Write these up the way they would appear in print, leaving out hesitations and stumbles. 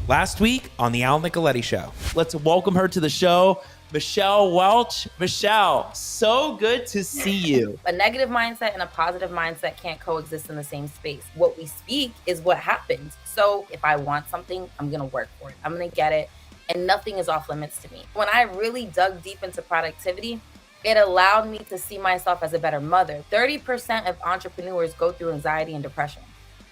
Last week on the Al Nicoletti Show. Let's welcome her to the show, Michelle Welch. Michelle, so good to see you. A negative mindset and a positive mindset can't coexist in the same space. What we speak is what happens. So if I want something, I'm going to work for it. I'm going to get it. And nothing is off limits to me. When I really dug deep into productivity, it allowed me to see myself as a better mother. 30% of entrepreneurs go through anxiety and depression.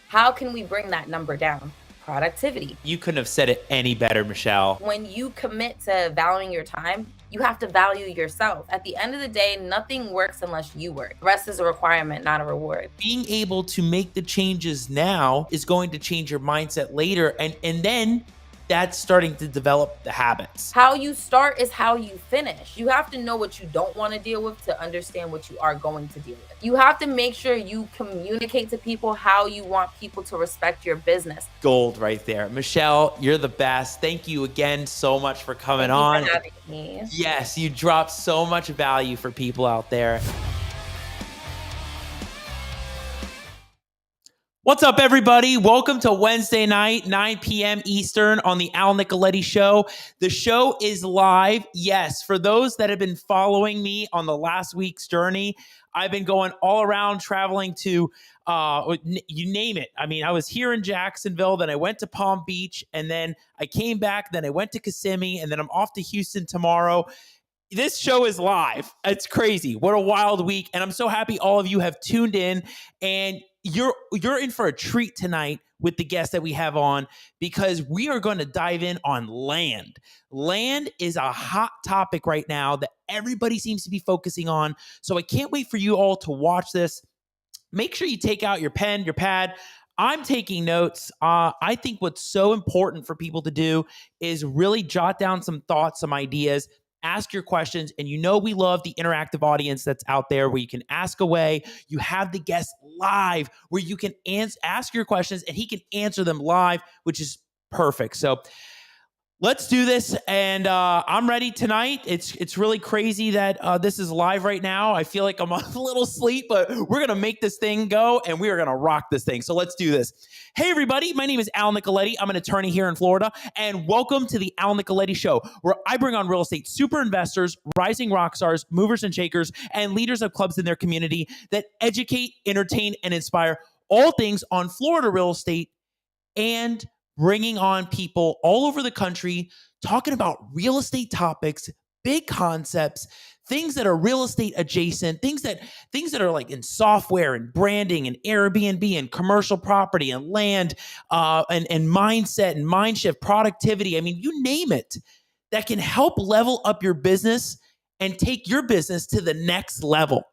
How can we bring that number down? Productivity. You couldn't have said it any better, Michelle. When you commit to valuing your time, you have to value yourself. At the end of the day, nothing works unless you work. The rest is a requirement, not a reward. Being able to make the changes now is going to change your mindset later. And then that's starting to develop the habits. How you start is how you finish. You have to know what you don't want to deal with to understand what you are going to deal with. You have to make sure you communicate to people how you want people to respect your business. Gold right there. Michelle, you're the best. Thank you again so much for coming on. Thank you for having me. Yes, you dropped so much value for people out there. What's up, everybody? Welcome to Wednesday night, 9 p.m. Eastern on the Al Nicoletti Show. The show is live. Yes, for those that have been following me on the last week's journey, I've been going all around traveling to, you name it. I mean, I was here in Jacksonville, then I went to Palm Beach, and then I came back, then I went to Kissimmee, and then I'm off to Houston tomorrow. This show is live. It's crazy. What a wild week. And I'm so happy all of you have tuned in, and you're in for a treat tonight with the guest that we have on, because we are going to dive in on land. Land is a hot topic right now that everybody seems to be focusing on. So I can't wait for you all to watch this. Make sure you take out your pen, your pad. I'm taking notes. I think what's so important for people to do is really jot down some thoughts, some ideas. Ask your questions, and you know we love the interactive audience that's out there where you can ask away. You have the guest live where you can ask your questions and he can answer them live, which is perfect. So let's do this, and I'm ready tonight. It's really crazy that this is live right now. I feel like I'm a little sleep, but we're going to make this thing go, and we are going to rock this thing. So let's do this. Hey, everybody. My name is Al Nicoletti. I'm an attorney here in Florida, and welcome to the Al Nicoletti Show, where I bring on real estate super investors, rising rock stars, movers and shakers, and leaders of clubs in their community that educate, entertain, and inspire all things on Florida real estate, and bringing on people all over the country talking about real estate topics, big concepts, things that are real estate adjacent, things that are like in software and branding and Airbnb and commercial property and land and mindset and mind shift, productivity. I mean, you name it, that can help level up your business and take your business to the next level.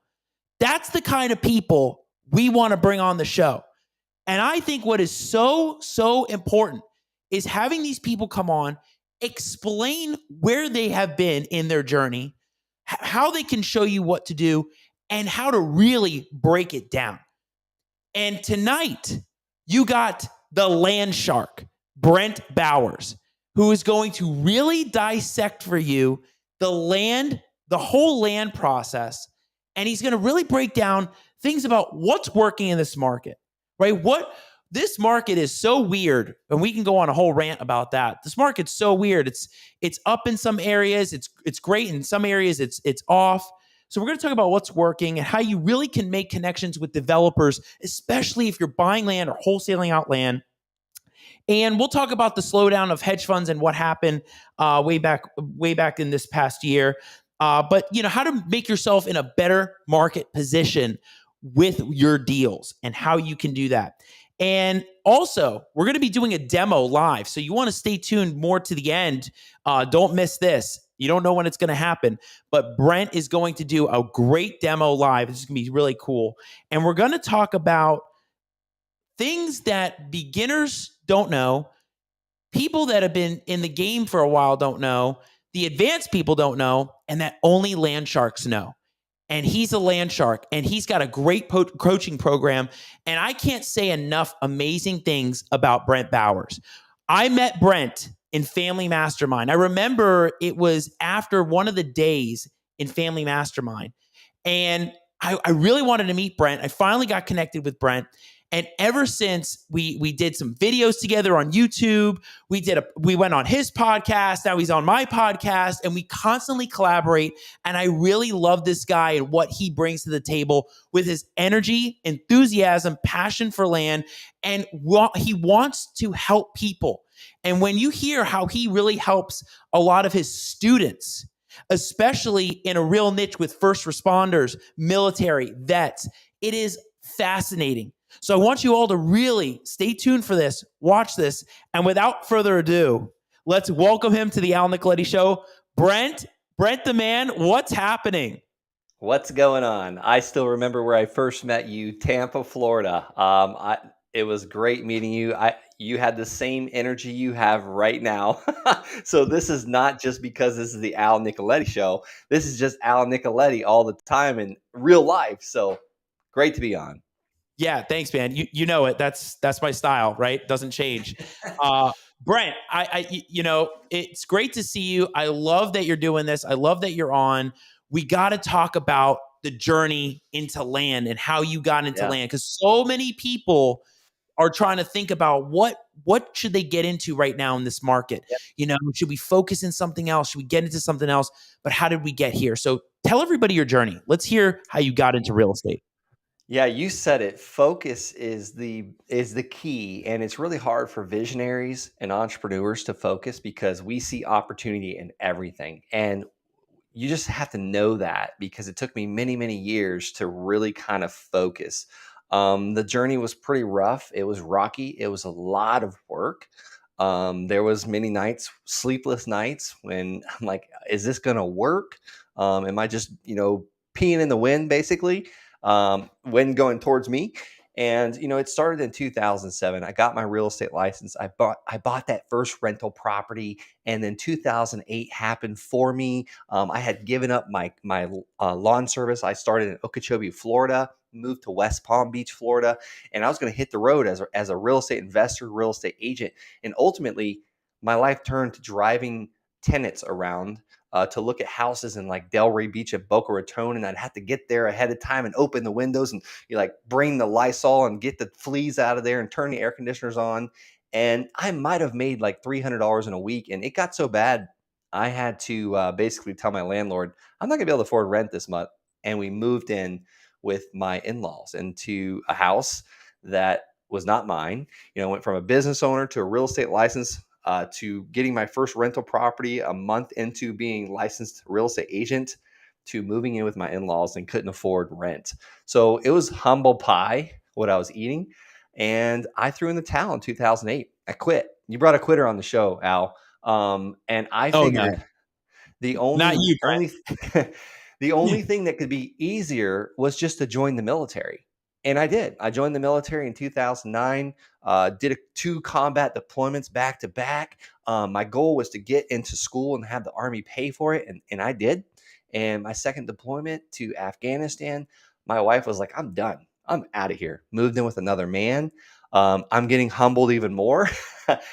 That's the kind of people we want to bring on the show. And I think what is so important is having these people come on, explain where they have been in their journey, how they can show you what to do, and how to really break it down. And tonight, you got the land shark, Brent Bowers, who is going to really dissect for you the whole land process. And he's going to really break down things about what's working in this market. Right? This market is so weird, and we can go on a whole rant about that. This market's so weird. It's up in some areas, it's great in some areas, it's off. So we're going to talk about what's working and how you really can make connections with developers, especially if you're buying land or wholesaling out land. And we'll talk about the slowdown of hedge funds and what happened way back in this past year. But how to make yourself in a better market position with your deals and how you can do that. And also, we're going to be doing a demo live. So you want to stay tuned more to the end. Don't miss this. You don't know when it's going to happen, but Brent is going to do a great demo live. This is going to be really cool. And we're going to talk about things that beginners don't know, people that have been in the game for a while don't know, the advanced people don't know, and that only land sharks know. And he's a land shark, and he's got a great coaching program. And I can't say enough amazing things about Brent Bowers. I met Brent in Family Mastermind. I remember it was after one of the days in Family Mastermind. And I really wanted to meet Brent. I finally got connected with Brent. And ever since we did some videos together on YouTube, we went on his podcast, now he's on my podcast, and we constantly collaborate. And I really love this guy and what he brings to the table with his energy, enthusiasm, passion for land, and he wants to help people. And when you hear how he really helps a lot of his students, especially in a real niche with first responders, military, vets, it is fascinating. So I want you all to really stay tuned for this, watch this, and without further ado, let's welcome him to the Al Nicoletti Show. Brent the man, what's happening? What's going on? I still remember where I first met you, Tampa, Florida. It was great meeting you. You had the same energy you have right now. So this is not just because this is the Al Nicoletti Show. This is just Al Nicoletti all the time in real life. So great to be on. Yeah, thanks, man. You know it. That's my style, right? Doesn't change. Brent, it's great to see you. I love that you're doing this. I love that you're on. We got to talk about the journey into land and how you got into land, because so many people are trying to think about what should they get into right now in this market. Yep. Should we focus in something else? Should we get into something else? But how did we get here? So tell everybody your journey. Let's hear how you got into real estate. Yeah, you said it. Focus is the key, and it's really hard for visionaries and entrepreneurs to focus because we see opportunity in everything. And you just have to know that, because it took me many, many years to really kind of focus. The journey was pretty rough. It was rocky. It was a lot of work. There was many nights, sleepless nights, when I'm like, is this going to work? Am I just, peeing in the wind, basically, wind going towards me? And, it started in 2007. I got my real estate license. I bought that first rental property, and then 2008 happened for me. I had given up my lawn service. I started in Okeechobee, Florida, moved to West Palm Beach, Florida, and I was going to hit the road as a real estate investor, real estate agent. And ultimately, my life turned to driving tenants around to look at houses in like Delray Beach and Boca Raton, and I'd have to get there ahead of time and open the windows and bring the Lysol and get the fleas out of there and turn the air conditioners on. And I might have made like $300 in a week, and it got so bad I had to basically tell my landlord, I'm not gonna be able to afford rent this month. And we moved in with my in-laws into a house that was not mine. Went from a business owner to a real estate license, to getting my first rental property a month into being licensed real estate agent, to moving in with my in-laws and couldn't afford rent. So it was humble pie what I was eating. And I threw in the towel in 2008. I quit. You brought a quitter on the show, Al. And I figured the Not you, only the only thing that could be easier was just to join the military. And I did. I joined the military in 2009, did 2 combat deployments back to back. My goal was to get into school and have the Army pay for it, and I did. And my second deployment to Afghanistan, my wife was like, I'm done. I'm out of here. Moved in with another man. I'm getting humbled even more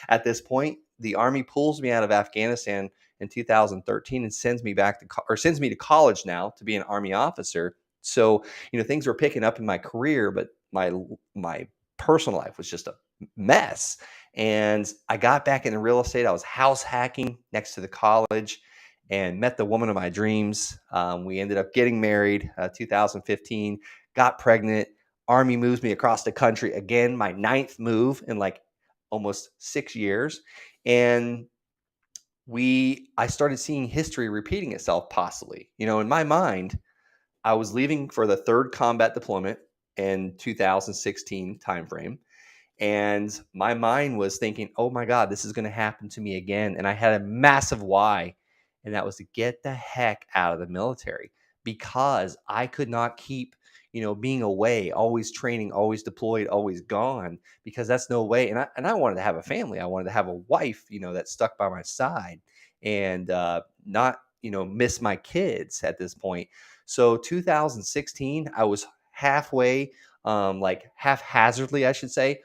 at this point. The Army pulls me out of Afghanistan in 2013 and sends me to college now to be an Army officer. So, things were picking up in my career, but my personal life was just a mess. And I got back into real estate. I was house hacking next to the college and met the woman of my dreams. We ended up getting married, 2015, got pregnant. Army moves me across the country again, my 9th move in like almost 6 years. And I started seeing history repeating itself, possibly. In my mind, I was leaving for the 3rd combat deployment in 2016 timeframe. And my mind was thinking, oh my God, this is going to happen to me again. And I had a massive why. And that was to get the heck out of the military, because I could not keep, being away, always training, always deployed, always gone, because that's no way. And I wanted to have a family. I wanted to have a wife, that stuck by my side, and not, miss my kids at this point. So 2016, I was halfway, like haphazardly, I should say,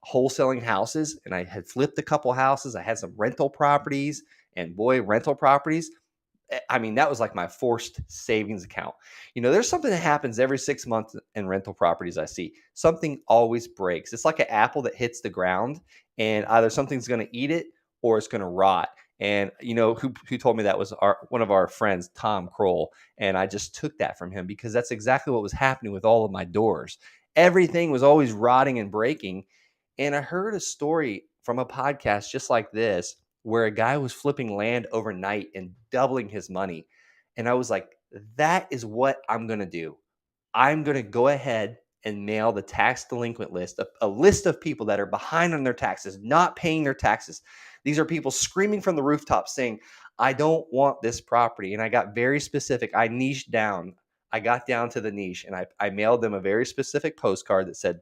wholesaling houses, and I had flipped a couple houses. I had some rental properties, and boy, rental properties, I mean, that was like my forced savings account. There's something that happens every 6 months in rental properties I see. Something always breaks. It's like an apple that hits the ground, and either something's going to eat it or it's going to rot. And who told me that was one of our friends, Tom Kroll. And I just took that from him because that's exactly what was happening with all of my doors. Everything was always rotting and breaking. And I heard a story from a podcast just like this, where a guy was flipping land overnight and doubling his money. And I was like, that is what I'm going to do. I'm going to go ahead and mail the tax delinquent list, a list of people that are behind on their taxes, not paying their taxes. These are people screaming from the rooftops saying, I don't want this property. And I got very specific. I niched down. I got down to the niche, and I mailed them a very specific postcard that said,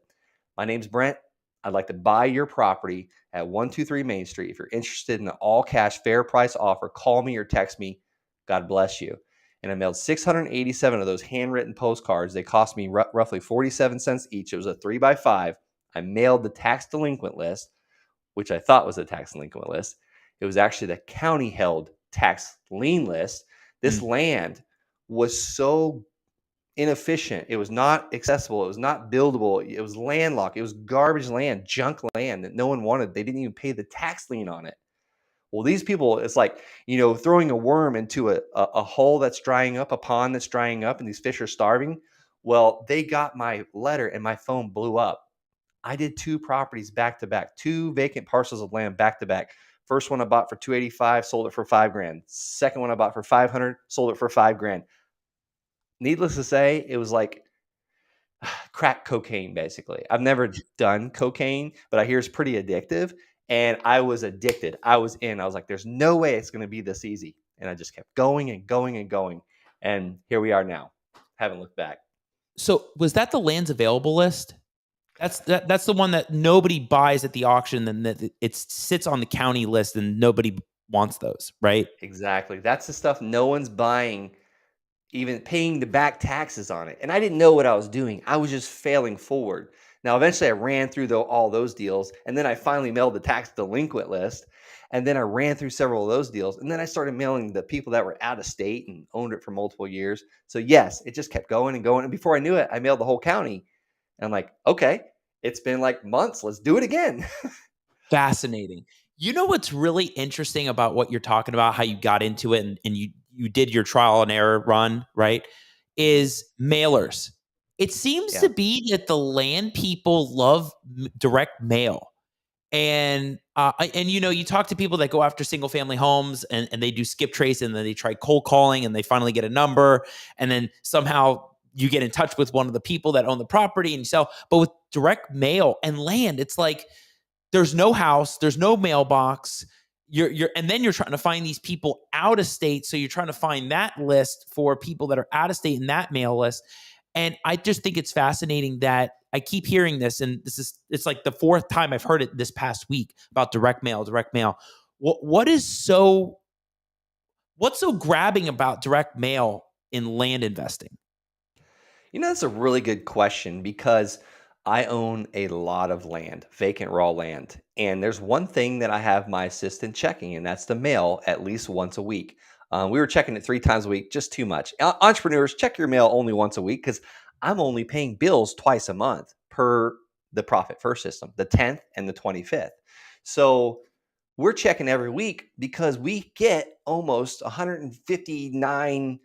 my name's Brent. I'd like to buy your property at 123 Main Street. If you're interested in an all cash fair price offer, call me or text me. God bless you. And I mailed 687 of those handwritten postcards. They cost me roughly 47 cents each. It was a 3x5. I mailed the tax delinquent list, which I thought was a tax delinquent list. It was actually the county held tax lien list. This land was so inefficient. It was not accessible. It was not buildable. It was landlocked. It was garbage land, junk land that no one wanted. They didn't even pay the tax lien on it. Well, these people, it's like, throwing a worm into a hole that's drying up, a pond that's drying up, and these fish are starving. Well, they got my letter and my phone blew up. I did 2 properties back to back, 2 vacant parcels of land back to back. First one I bought for $285, sold it for $5,000. Second one I bought for $500, sold it for $5,000. Needless to say, it was like crack cocaine, basically. I've never done cocaine, but I hear it's pretty addictive. And I was addicted. I was in. I was like, there's no way it's going to be this easy. And I just kept going and going and going. And here we are now. Haven't looked back. So was that the lands available list? That's the one that nobody buys at the auction, and that it sits on the county list and nobody wants those, right? Exactly. That's the stuff no one's buying, even paying the back taxes on it. And I didn't know what I was doing. I was just failing forward. Now, eventually I ran through all those deals, and then I finally mailed the tax delinquent list. And then I ran through several of those deals. And then I started mailing the people that were out of state and owned it for multiple years. So yes, it just kept going and going. And before I knew it, I mailed the whole county. And I'm like, okay, it's been like months. Let's do it again. Fascinating. You know what's really interesting about what you're talking about, how you got into it and you did your trial and error run, right? Is mailers. It seems to be that the land people love direct mail. And you talk to people that go after single family homes and they do skip trace, and then they try cold calling and they finally get a number, and then somehow you get in touch with one of the people that own the property and you sell. But with direct mail and land, it's like there's no house, there's no mailbox. And then you're trying to find these people out of state. So you're trying to find that list for people that are out of state in that mail list. And I just think it's fascinating that I keep hearing this, and it's like the 4th time I've heard it this past week about direct mail. What's so grabbing about direct mail in land investing? That's a really good question, because I own a lot of land, vacant raw land. And there's one thing that I have my assistant checking, and that's the mail at least once a week. We were checking it 3 times a week, just too much. Entrepreneurs, check your mail only once a week, because I'm only paying bills twice a month per the Profit First system, the 10th and the 25th. So we're checking every week because we get almost 159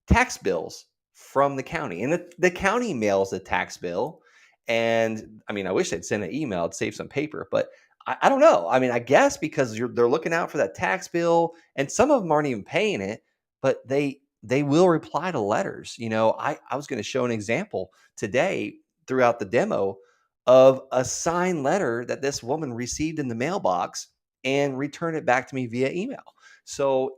tax bills from the county. And the county mails a tax bill. And I mean, I wish they'd send an email to save some paper, but I don't know. I mean, I guess because they're looking out for that tax bill, and some of them aren't even paying it, but they will reply to letters. I was going to show an example today throughout the demo of a signed letter that this woman received in the mailbox and returned it back to me via email. So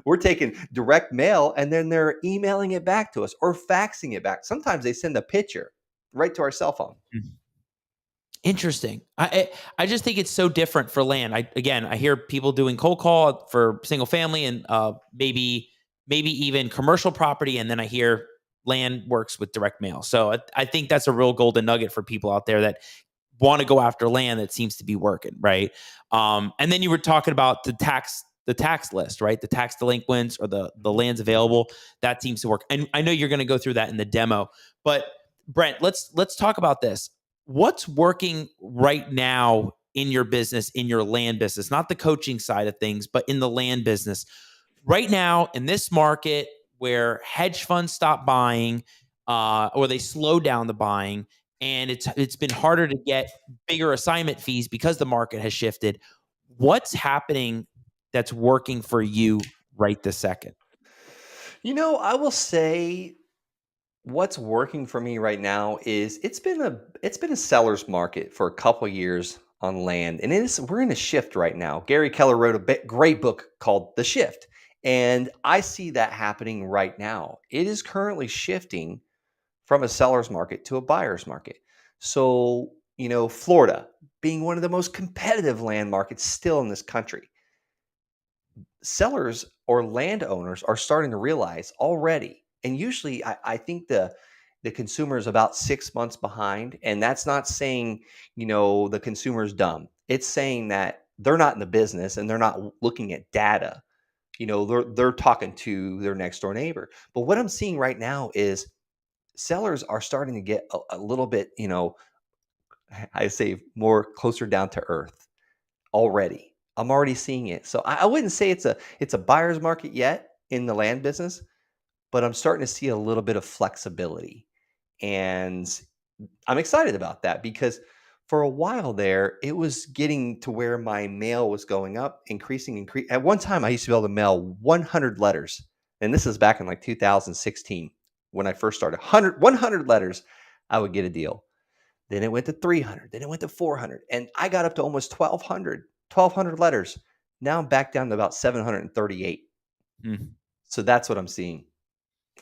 we're taking direct mail and then they're emailing it back to us or faxing it back. Sometimes they send a picture right to our cell phone. Interesting. I just think it's so different for land. I hear people doing cold call for single family and maybe even commercial property, and then I hear land works with direct mail. So I think that's a real golden nugget for people out there that want to go after land that seems to be working, right? And then you were talking about the tax the tax list, right? The tax delinquents or the lands available. That seems to work. And I know you're going to go through that in the demo, but Brent, let's talk about this. What's working right now in your business, in your land business, not the coaching side of things, but in the land business right now in this market where hedge funds stop buying or they slow down the buying, and it's been harder to get bigger assignment fees because the market has shifted. What's happening that's working for you right this second? I will say what's working for me right now is it's been a seller's market for a couple years on land, and we're in a shift right now. Gary Keller wrote a great book called The Shift, and I see that happening right now. It is currently shifting from a seller's market to a buyer's market. So, Florida being one of the most competitive land markets still in this country, sellers or landowners are starting to realize already. And usually, I think the consumer is about 6 months behind, and that's not saying the consumer's dumb. It's saying that they're not in the business and they're not looking at data. They're talking to their next door neighbor. But what I'm seeing right now is sellers are starting to get a little bit, I say more closer down to earth already. I'm already seeing it. So I wouldn't say it's a buyer's market yet in the land business, but I'm starting to see a little bit of flexibility. And I'm excited about that because for a while there, it was getting to where my mail was going up, increasing. At one time, I used to be able to mail 100 letters. And this is back in like 2016 when I first started. 100 letters, I would get a deal. Then it went to 300. Then it went to 400. And I got up to almost 1,200 letters. Now I'm back down to about 738. Hmm. So that's what I'm seeing.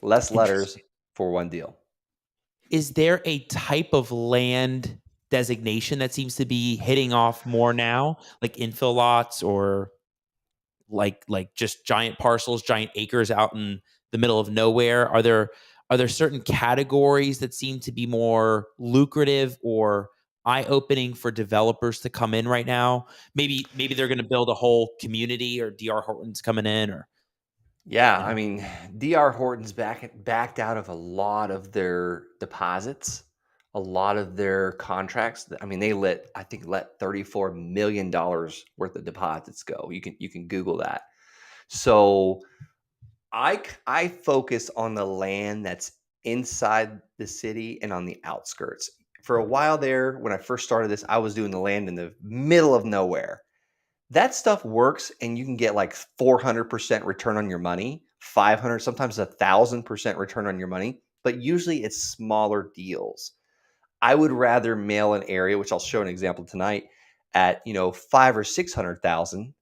Less letters for one deal. Is there a type of land designation that seems to be hitting off more now, like infill lots or like just giant parcels, giant acres out in the middle of nowhere? Are there certain categories that seem to be more lucrative or eye-opening for developers to come in right now? Maybe they're going to build a whole community, or DR Horton's coming in, or Yeah, you I know. mean, DR Horton's backed out of a lot of their deposits, a lot of their contracts. I mean, I think let $34 million worth of deposits go. You can Google that. So I focus on the land that's inside the city and on the outskirts. For a while there, when I first started this, I was doing the land in the middle of nowhere. That stuff works, and you can get like 400% return on your money, 500, sometimes 1,000% return on your money, but usually it's smaller deals. I would rather mail an area, which I'll show an example tonight, at 5 or 600,000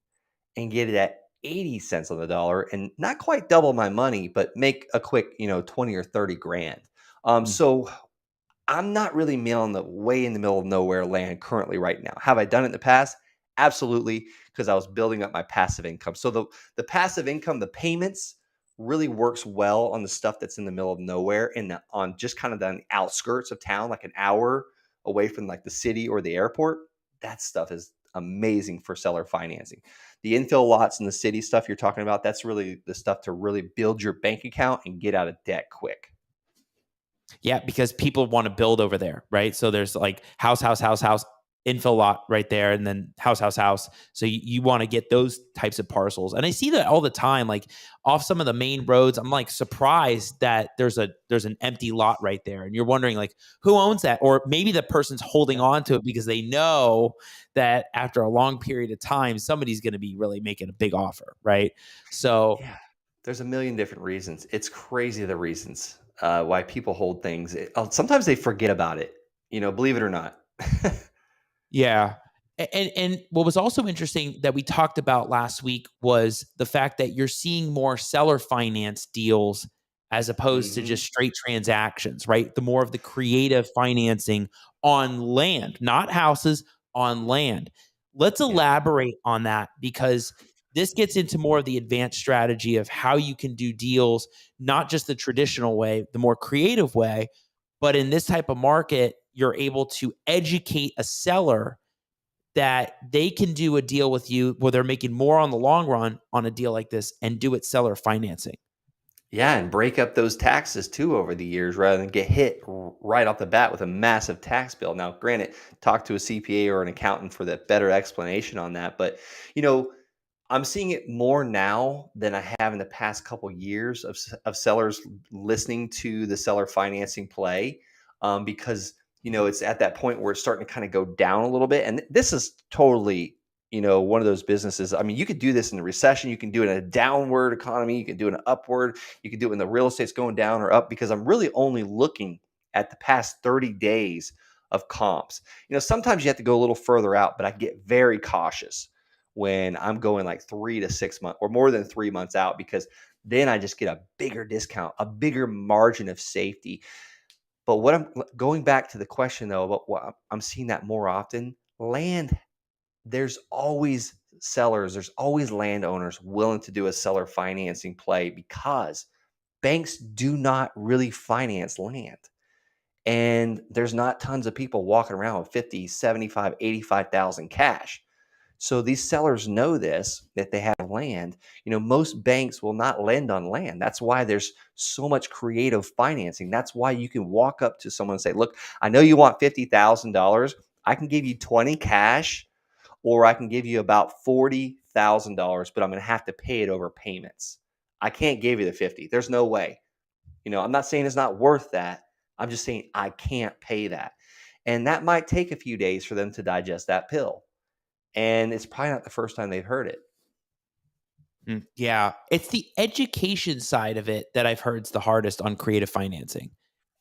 and get it at 80 cents on the dollar and not quite double my money, but make a quick 20 or 30 grand. So I'm not really mailing the way in the middle of nowhere land currently right now. Have I done it in the past? Absolutely, because I was building up my passive income. So the passive income, the payments really works well on the stuff that's in the middle of nowhere and on just kind of the outskirts of town, like an hour away from like the city or the airport. That stuff is amazing for seller financing. The infill lots and the city stuff you're talking about, that's really the stuff to really build your bank account and get out of debt quick. Yeah, because people want to build over there, right? So there's like house, infill lot right there, and then house. So you want to get those types of parcels. And I see that all the time, like off some of the main roads. I'm like surprised that there's an empty lot right there. And you're wondering like who owns that? Or maybe the person's holding on to it because they know that after a long period of time, somebody's going to be really making a big offer, right? So Yeah, there's a million different reasons. It's crazy the reasons why people hold things. Sometimes they forget about it, believe it or not. yeah. And what was also interesting that we talked about last week was the fact that you're seeing more seller finance deals as opposed to Hmm. just straight transactions, right? The more of the creative financing on land, not houses, on land. Let's Yeah. elaborate on that because this gets into more of the advanced strategy of how you can do deals, not just the traditional way, the more creative way, but in this type of market, you're able to educate a seller that they can do a deal with you where they're making more on the long run on a deal like this and do it seller financing. Yeah, and break up those taxes too over the years rather than get hit right off the bat with a massive tax bill. Now, granted, talk to a CPA or an accountant for the better explanation on that, but you know, I'm seeing it more now than I have in the past couple years of sellers listening to the seller financing play, because it's at that point where it's starting to kind of go down a little bit. And this is totally one of those businesses. I mean, you could do this in a recession, you can do it in a downward economy, you can do it in an upward, you can do it when the real estate's going down or up. Because I'm really only looking at the past 30 days of comps. Sometimes you have to go a little further out, but I get very cautious when I'm going like 3 to 6 months or more than 3 months out, because then I just get a bigger discount, a bigger margin of safety. But what I'm going back to the question though, about what I'm seeing that more often, land, there's always sellers, there's always landowners willing to do a seller financing play because banks do not really finance land. And there's not tons of people walking around with 50, 75, 85,000 cash. So these sellers know this, that they have land. Most banks will not lend on land. That's why there's so much creative financing. That's why you can walk up to someone and say, look, I know you want $50,000. I can give you 20 cash, or I can give you about $40,000, but I'm going to have to pay it over payments. I can't give you the 50. There's no way. I'm not saying it's not worth that. I'm just saying I can't pay that. And that might take a few days for them to digest that pill. And it's probably not the first time they've heard it. Yeah. It's the education side of it that I've heard is the hardest on creative financing,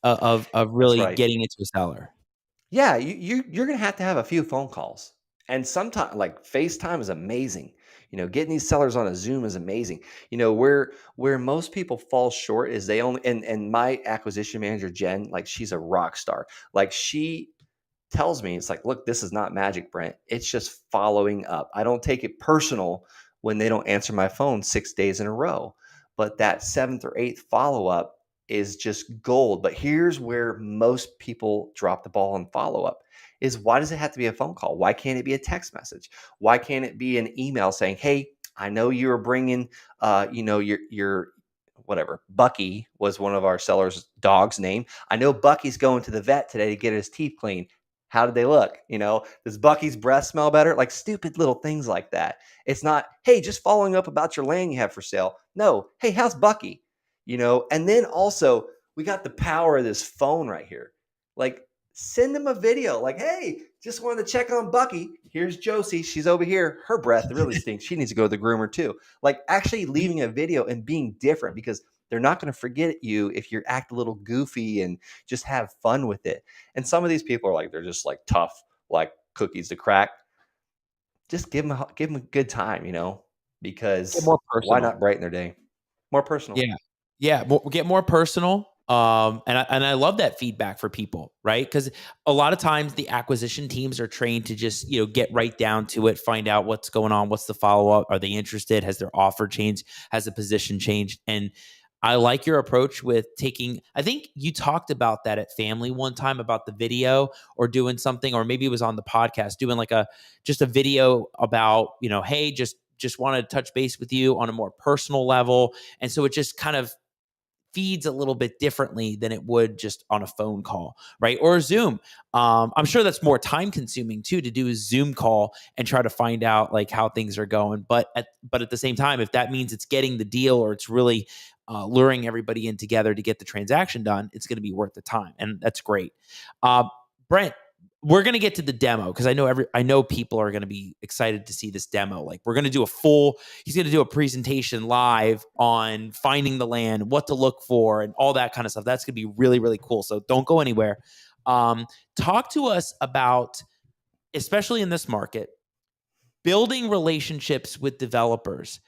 of That's really right. getting it to a seller. Yeah, you're gonna have to have a few phone calls, and sometimes like FaceTime is amazing. Getting these sellers on a Zoom is amazing. Where most people fall short is they only, and my acquisition manager Jen, like she's a rock star. Like she tells me, it's like, look, this is not magic, Brent. It's just following up. I don't take it personal when they don't answer my phone 6 days in a row. But that seventh or eighth follow up is just gold. But here's where most people drop the ball on follow up is, why does it have to be a phone call? Why can't it be a text message? Why can't it be an email saying, hey, I know you were bringing, your whatever. Bucky was one of our sellers' dog's name. I know Bucky's going to the vet today to get his teeth cleaned. How did they look? Does Bucky's breath smell better? Like stupid little things like that. It's not, hey, just following up about your land you have for sale. No, hey, how's Bucky? And then also we got the power of this phone right here. Like send them a video. Like, hey, just wanted to check on Bucky. Here's Josie. She's over here. Her breath really stinks. She needs to go to the groomer too. Like actually leaving a video and being different, because they're not going to forget you if you act a little goofy and just have fun with it. And some of these people are like, they're just like tough, like cookies to crack. Just give them a good time, Get because more why personal. not brighten their day? More personal. Yeah. Yeah. Get more personal. And I love that feedback for people, right? Because a lot of times the acquisition teams are trained to just, get right down to it, find out what's going on, what's the follow up, are they interested, has their offer changed, has the position changed? And I like your approach with taking, I think you talked about that at family one time about the video or doing something, or maybe it was on the podcast, doing like just a video about, hey, just want to touch base with you on a more personal level. And so it just kind of feeds a little bit differently than it would just on a phone call, right? Or a Zoom. I'm sure that's more time consuming too, to do a Zoom call and try to find out like how things are going. But at the same time, if that means it's getting the deal, or it's really luring everybody in together to get the transaction done, it's going to be worth the time. And that's great. Brent, we're going to get to the demo, because I know people are going to be excited to see this demo. Like we're going to do he's going to do a presentation live on finding the land, what to look for, and all that kind of stuff. That's going to be really, really cool. So don't go anywhere. Talk to us about, especially in this market, building relationships with developers,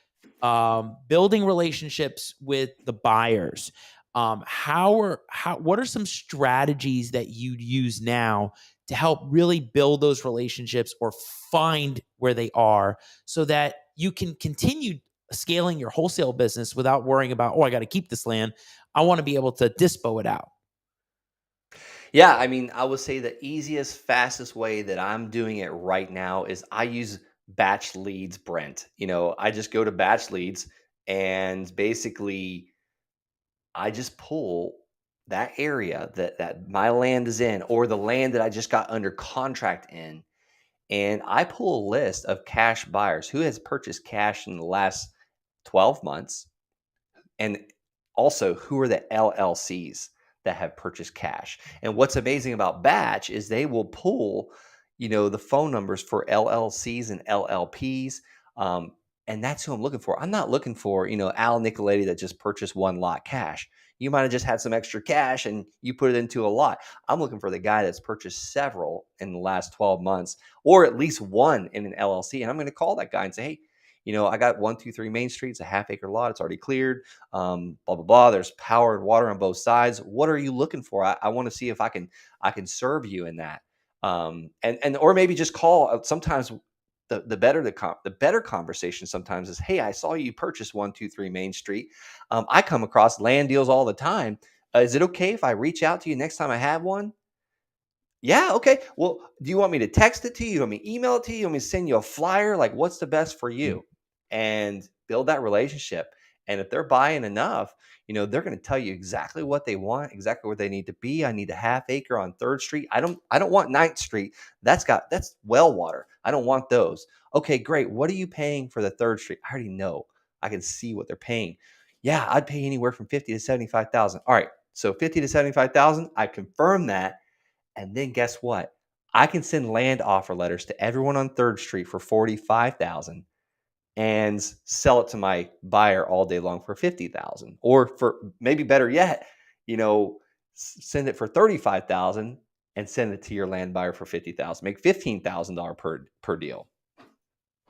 building relationships with the buyers. What are some strategies that you'd use now to help really build those relationships or find where they are, so that you can continue scaling your wholesale business without worrying about, I got to keep this land. I want to be able to dispo it out. Yeah, I mean, I would say the easiest, fastest way that I'm doing it right now is I use batch leads, Brent. I just go to batch leads and basically I just pull that area that my land is in or the land that I just got under contract in, and I pull a list of cash buyers who has purchased cash in the last 12 months. And also, who are the LLCs that have purchased cash? And what's amazing about Batch is they will pull, the phone numbers for LLCs and LLPs. Um, and that's who I'm looking for. I'm not looking for, Al Nicoletti that just purchased one lot cash. You might have just had some extra cash and you put it into a lot. I'm looking for the guy that's purchased several in the last 12 months, or at least one in an LLC. And I'm going to call that guy and say, hey, I got 123 Main Street. It's a half-acre lot. It's already cleared. Blah blah blah. There's power and water on both sides. What are you looking for? I want to see if I can serve you in that. And or maybe just call. Sometimes the better conversation sometimes is, hey, I saw you purchase 123 Main Street. I come across land deals all the time. Is it okay if I reach out to you next time I have one? Yeah, okay. Well, do you want me to text it to you? You want me to email it to you? You want me to send you a flyer? Like, what's the best for Mm. you? And build that relationship. And if they're buying enough, they're going to tell you exactly what they want, exactly where they need to be. I need a half acre on 3rd Street. I don't want 9th Street. That's well water. I don't want those. Okay, great. What are you paying for the 3rd Street? I already know. I can see what they're paying. Yeah, I'd pay anywhere from 50 to 75,000. All right. So 50 to 75,000, I confirm that. And then guess what? I can send land offer letters to everyone on 3rd Street for 45,000 and sell it to my buyer all day long for 50,000. Or for maybe better yet, send it for 35,000 and send it to your land buyer for 50,000. Make $15,000 per deal.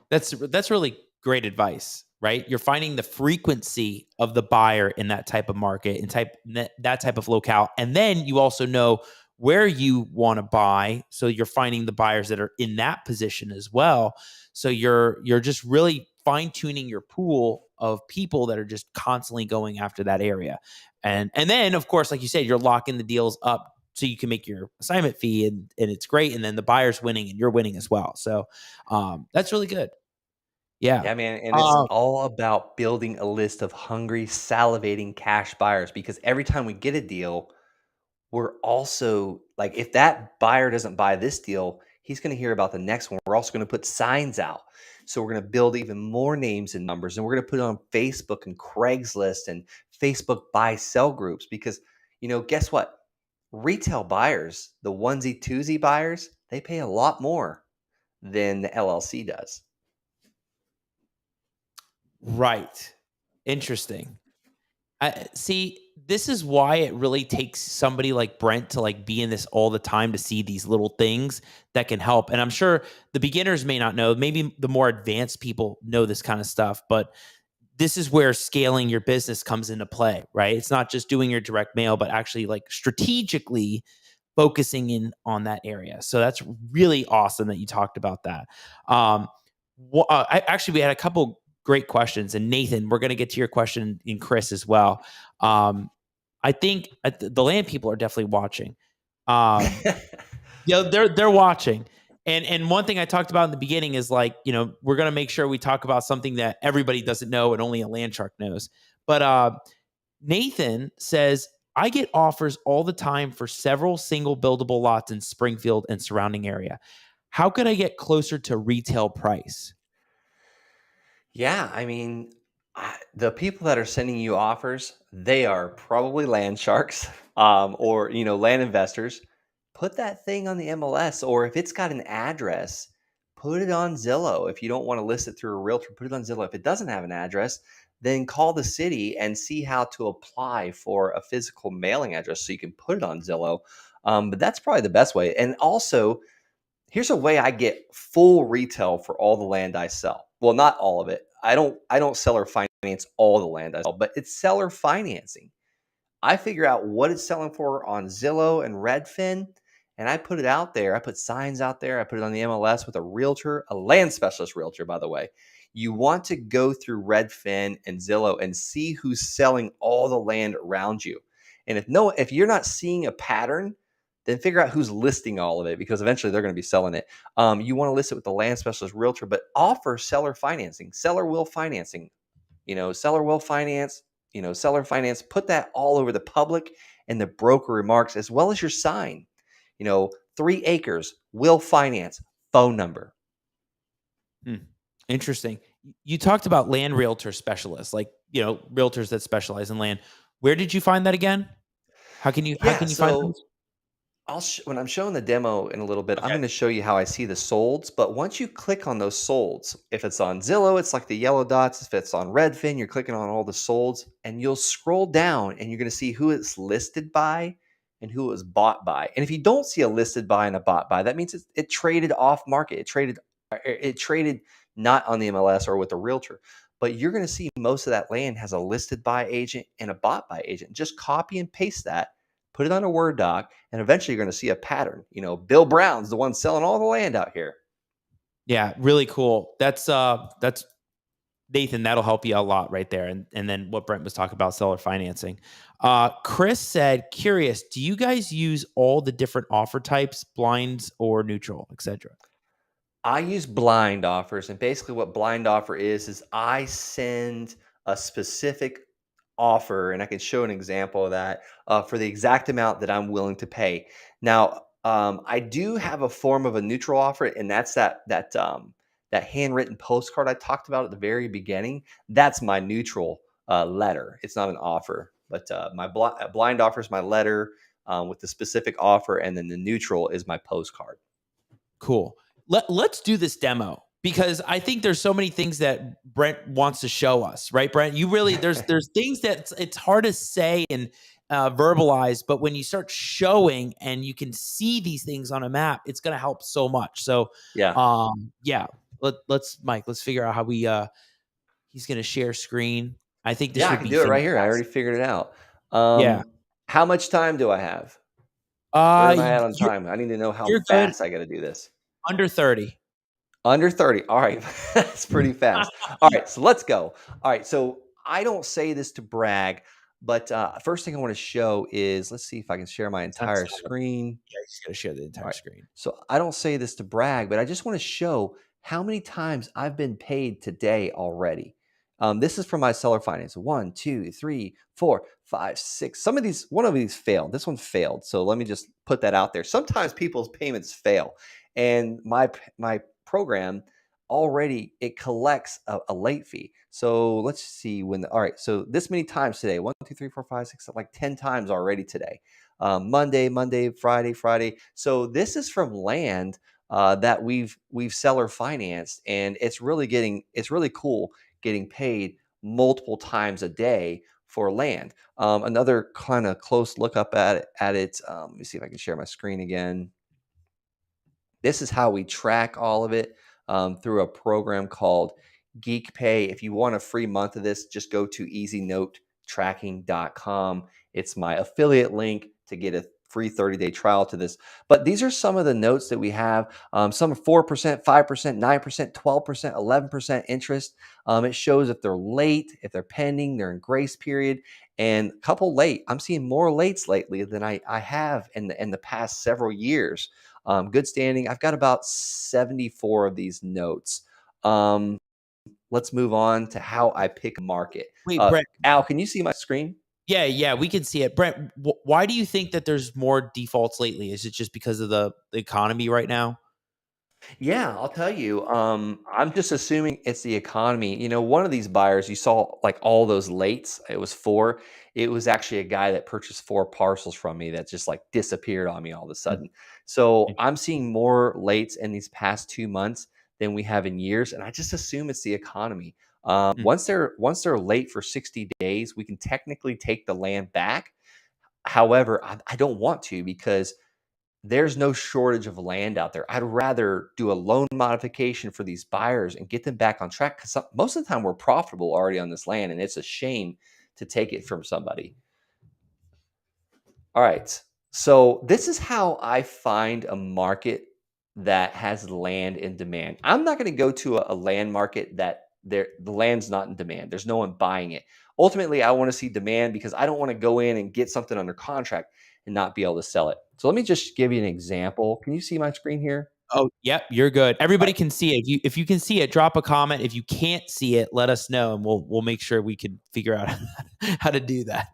That's really great advice, right? You're finding the frequency of the buyer in that type of market and that type of locale, and then you also know where you want to buy, so you're finding the buyers that are in that position as well. So you're just really fine tuning your pool of people that are just constantly going after that area, and then of course, like you said, you're locking the deals up so you can make your assignment fee, and it's great, and then the buyer's winning and you're winning as well. So that's really good. Yeah. Yeah, man. And it's Um, all about building a list of hungry, salivating cash buyers because every time we get a deal, we're also like, if that buyer doesn't buy this deal, he's going to hear about the next one. We're also going to put signs out. So we're going to build even more names and numbers, and we're going to put it on Facebook and Craigslist and Facebook buy sell groups because, guess what? Retail buyers, the onesie twosie buyers, they pay a lot more than the LLC does. right. Interesting. I see. This is why it really takes somebody like Brent to like be in this all the time to see these little things that can help. And I'm sure the beginners may not know. Maybe the more advanced people know this kind of stuff, but this is where scaling your business comes into play, right? It's not just doing your direct mail, but actually like strategically focusing in on that area. So that's really awesome that you talked about that. Um, we had a couple great questions, and Nathan, we're going to get to your question in Chris as well. Um, I think the land people are definitely watching. Um, yeah, they're watching. And one thing I talked about in the beginning is like, we're gonna make sure we talk about something that everybody doesn't know and only a land shark knows. But Nathan says, I get offers all the time for several single buildable lots in Springfield and surrounding area. How could I get closer to retail price? Yeah, I mean, the people that are sending you offers, they are probably land sharks, or land investors. Put that thing on the MLS, or if it's got an address, put it on Zillow. If you don't want to list it through a realtor, put it on Zillow. If it doesn't have an address, then call the city and see how to apply for a physical mailing address so you can put it on Zillow. But that's probably the best way. And also, here's a way I get full retail for all the land I sell. Well, not all of it. I don't seller finance all the land I sell, but it's seller financing. I figure out what it's selling for on Zillow and Redfin, and I put it out there. I put signs out there. I put it on the MLS with a realtor, a land specialist realtor, by the way. You want to go through Redfin and Zillow and see who's selling all the land around you. And if you're not seeing a pattern, then figure out who's listing all of it, because eventually they're going to be selling it. You want to list it with the land specialist realtor, but offer seller financing, seller will financing, seller will finance, seller finance. Put that all over the public and the broker remarks, as well as your sign. 3 acres, will finance, phone number. Interesting. You talked about land realtor specialists, like, realtors that specialize in land. Where did you find that again? How can you find So those? when I'm showing the demo in a little bit, I'm Okay. going to show you how I see the solds. But once you click on those solds, if it's on Zillow, it's like the yellow dots. If it's on Redfin, you're clicking on all the solds, and you'll scroll down and you're going to see who it's listed by and who it was bought by. And if you don't see a listed by and a bought by, that means it traded off market. It traded not on the MLS or with a realtor. But you're going to see most of that land has a listed by agent and a bought by agent. Just copy and paste that, put it on a Word doc, and eventually you're going to see a pattern. Bill Brown's the one selling all the land out here. Yeah, really cool. That's Nathan, that'll help you a lot right there. And then what Brent was talking about, seller financing. Chris said, curious, do you guys use all the different offer types, blinds or neutral, etc.? I use blind offers, and basically what blind offer is I send a specific offer, and I can show an example of that, for the exact amount that I'm willing to pay. Now, I do have a form of a neutral offer, and that's that handwritten postcard I talked about at the very beginning. That's my neutral letter. It's not an offer, but my blind offer is my letter with the specific offer, and then the neutral is my postcard. Cool. Let's do this demo, because I think there's so many things that Brent wants to show us, right, Brent? You really, there's things that it's hard to say and verbalize, but when you start showing and you can see these things on a map, it's going to help so much. So, Yeah. yeah, let's Mike, let's figure out how we he's going to share screen. I think this Yeah, I would can be do it right here. I already fantastic. figured it out. Yeah. How much time do I have? Where am I at on You're time? I need to know how good. fast I got to do this. Under 30. Under 30. All right. That's pretty fast. All right. So let's go. All right. So I don't say this to brag, but first thing I want to show is, let's see if I can share my entire screen. Yeah, he's going to share the All entire right. screen. So I don't say this to brag, but I just want to show how many times I've been paid today already. This is from my seller finance. 1, 2, 3, 4, 5, 6. One of these failed. This one failed. So let me just put that out there. Sometimes people's payments fail, and my program already, it collects a late fee. So let's see all right. So this many times today, 1, 2, 3, 4, 5, 6, like 10 times already today. Monday, Friday. So this is from land that we've seller financed, and it's really cool getting paid multiple times a day for land. Another kind of close look up at it. Let me see if I can share my screen again. This is how we track all of it through a program called GeekPay. If you want a free month of this, just go to easynotetracking.com. It's my affiliate link to get a free 30-day trial to this. But these are some of the notes that we have. Some are 4%, 5%, 9%, 12%, 11% interest. It shows if they're late, if they're pending, they're in grace period, and a couple late. I'm seeing more lates lately than I have in the past several years. Good standing. I've got about 74 of these notes. Let's move on to how I pick a market. Wait, Brent. Al, can you see my screen? Yeah, we can see it. Brent, why do you think that there's more defaults lately? Is it just because of the economy right now? Yeah, I'll tell you. I'm just assuming it's the economy. One of these buyers, you saw like all those lates. It was 4. It was actually a guy that purchased 4 parcels from me that just like disappeared on me all of a Mm. sudden. So I'm seeing more lates in these past 2 months than we have in years, and I just assume it's the economy. Mm. Once they're late for 60 days, we can technically take the land back. However, I don't want to, because there's no shortage of land out there. I'd rather do a loan modification for these buyers and get them back on track, because most of the time we're profitable already on this land, and it's a shame to take it from somebody. All right. So this is how I find a market that has land in demand. I'm not going to go to a land market that the land's not in demand. There's no one buying it. ultimately I want to see demand because I don't want to go in and get something under contract and not be able to sell it. So let me just give you an example. Can you see my screen here? Oh, yep, you're good. Everybody can see it. If you can see it, drop a comment. If you can't see it, let us know, and we'll make sure we can figure out how to do that.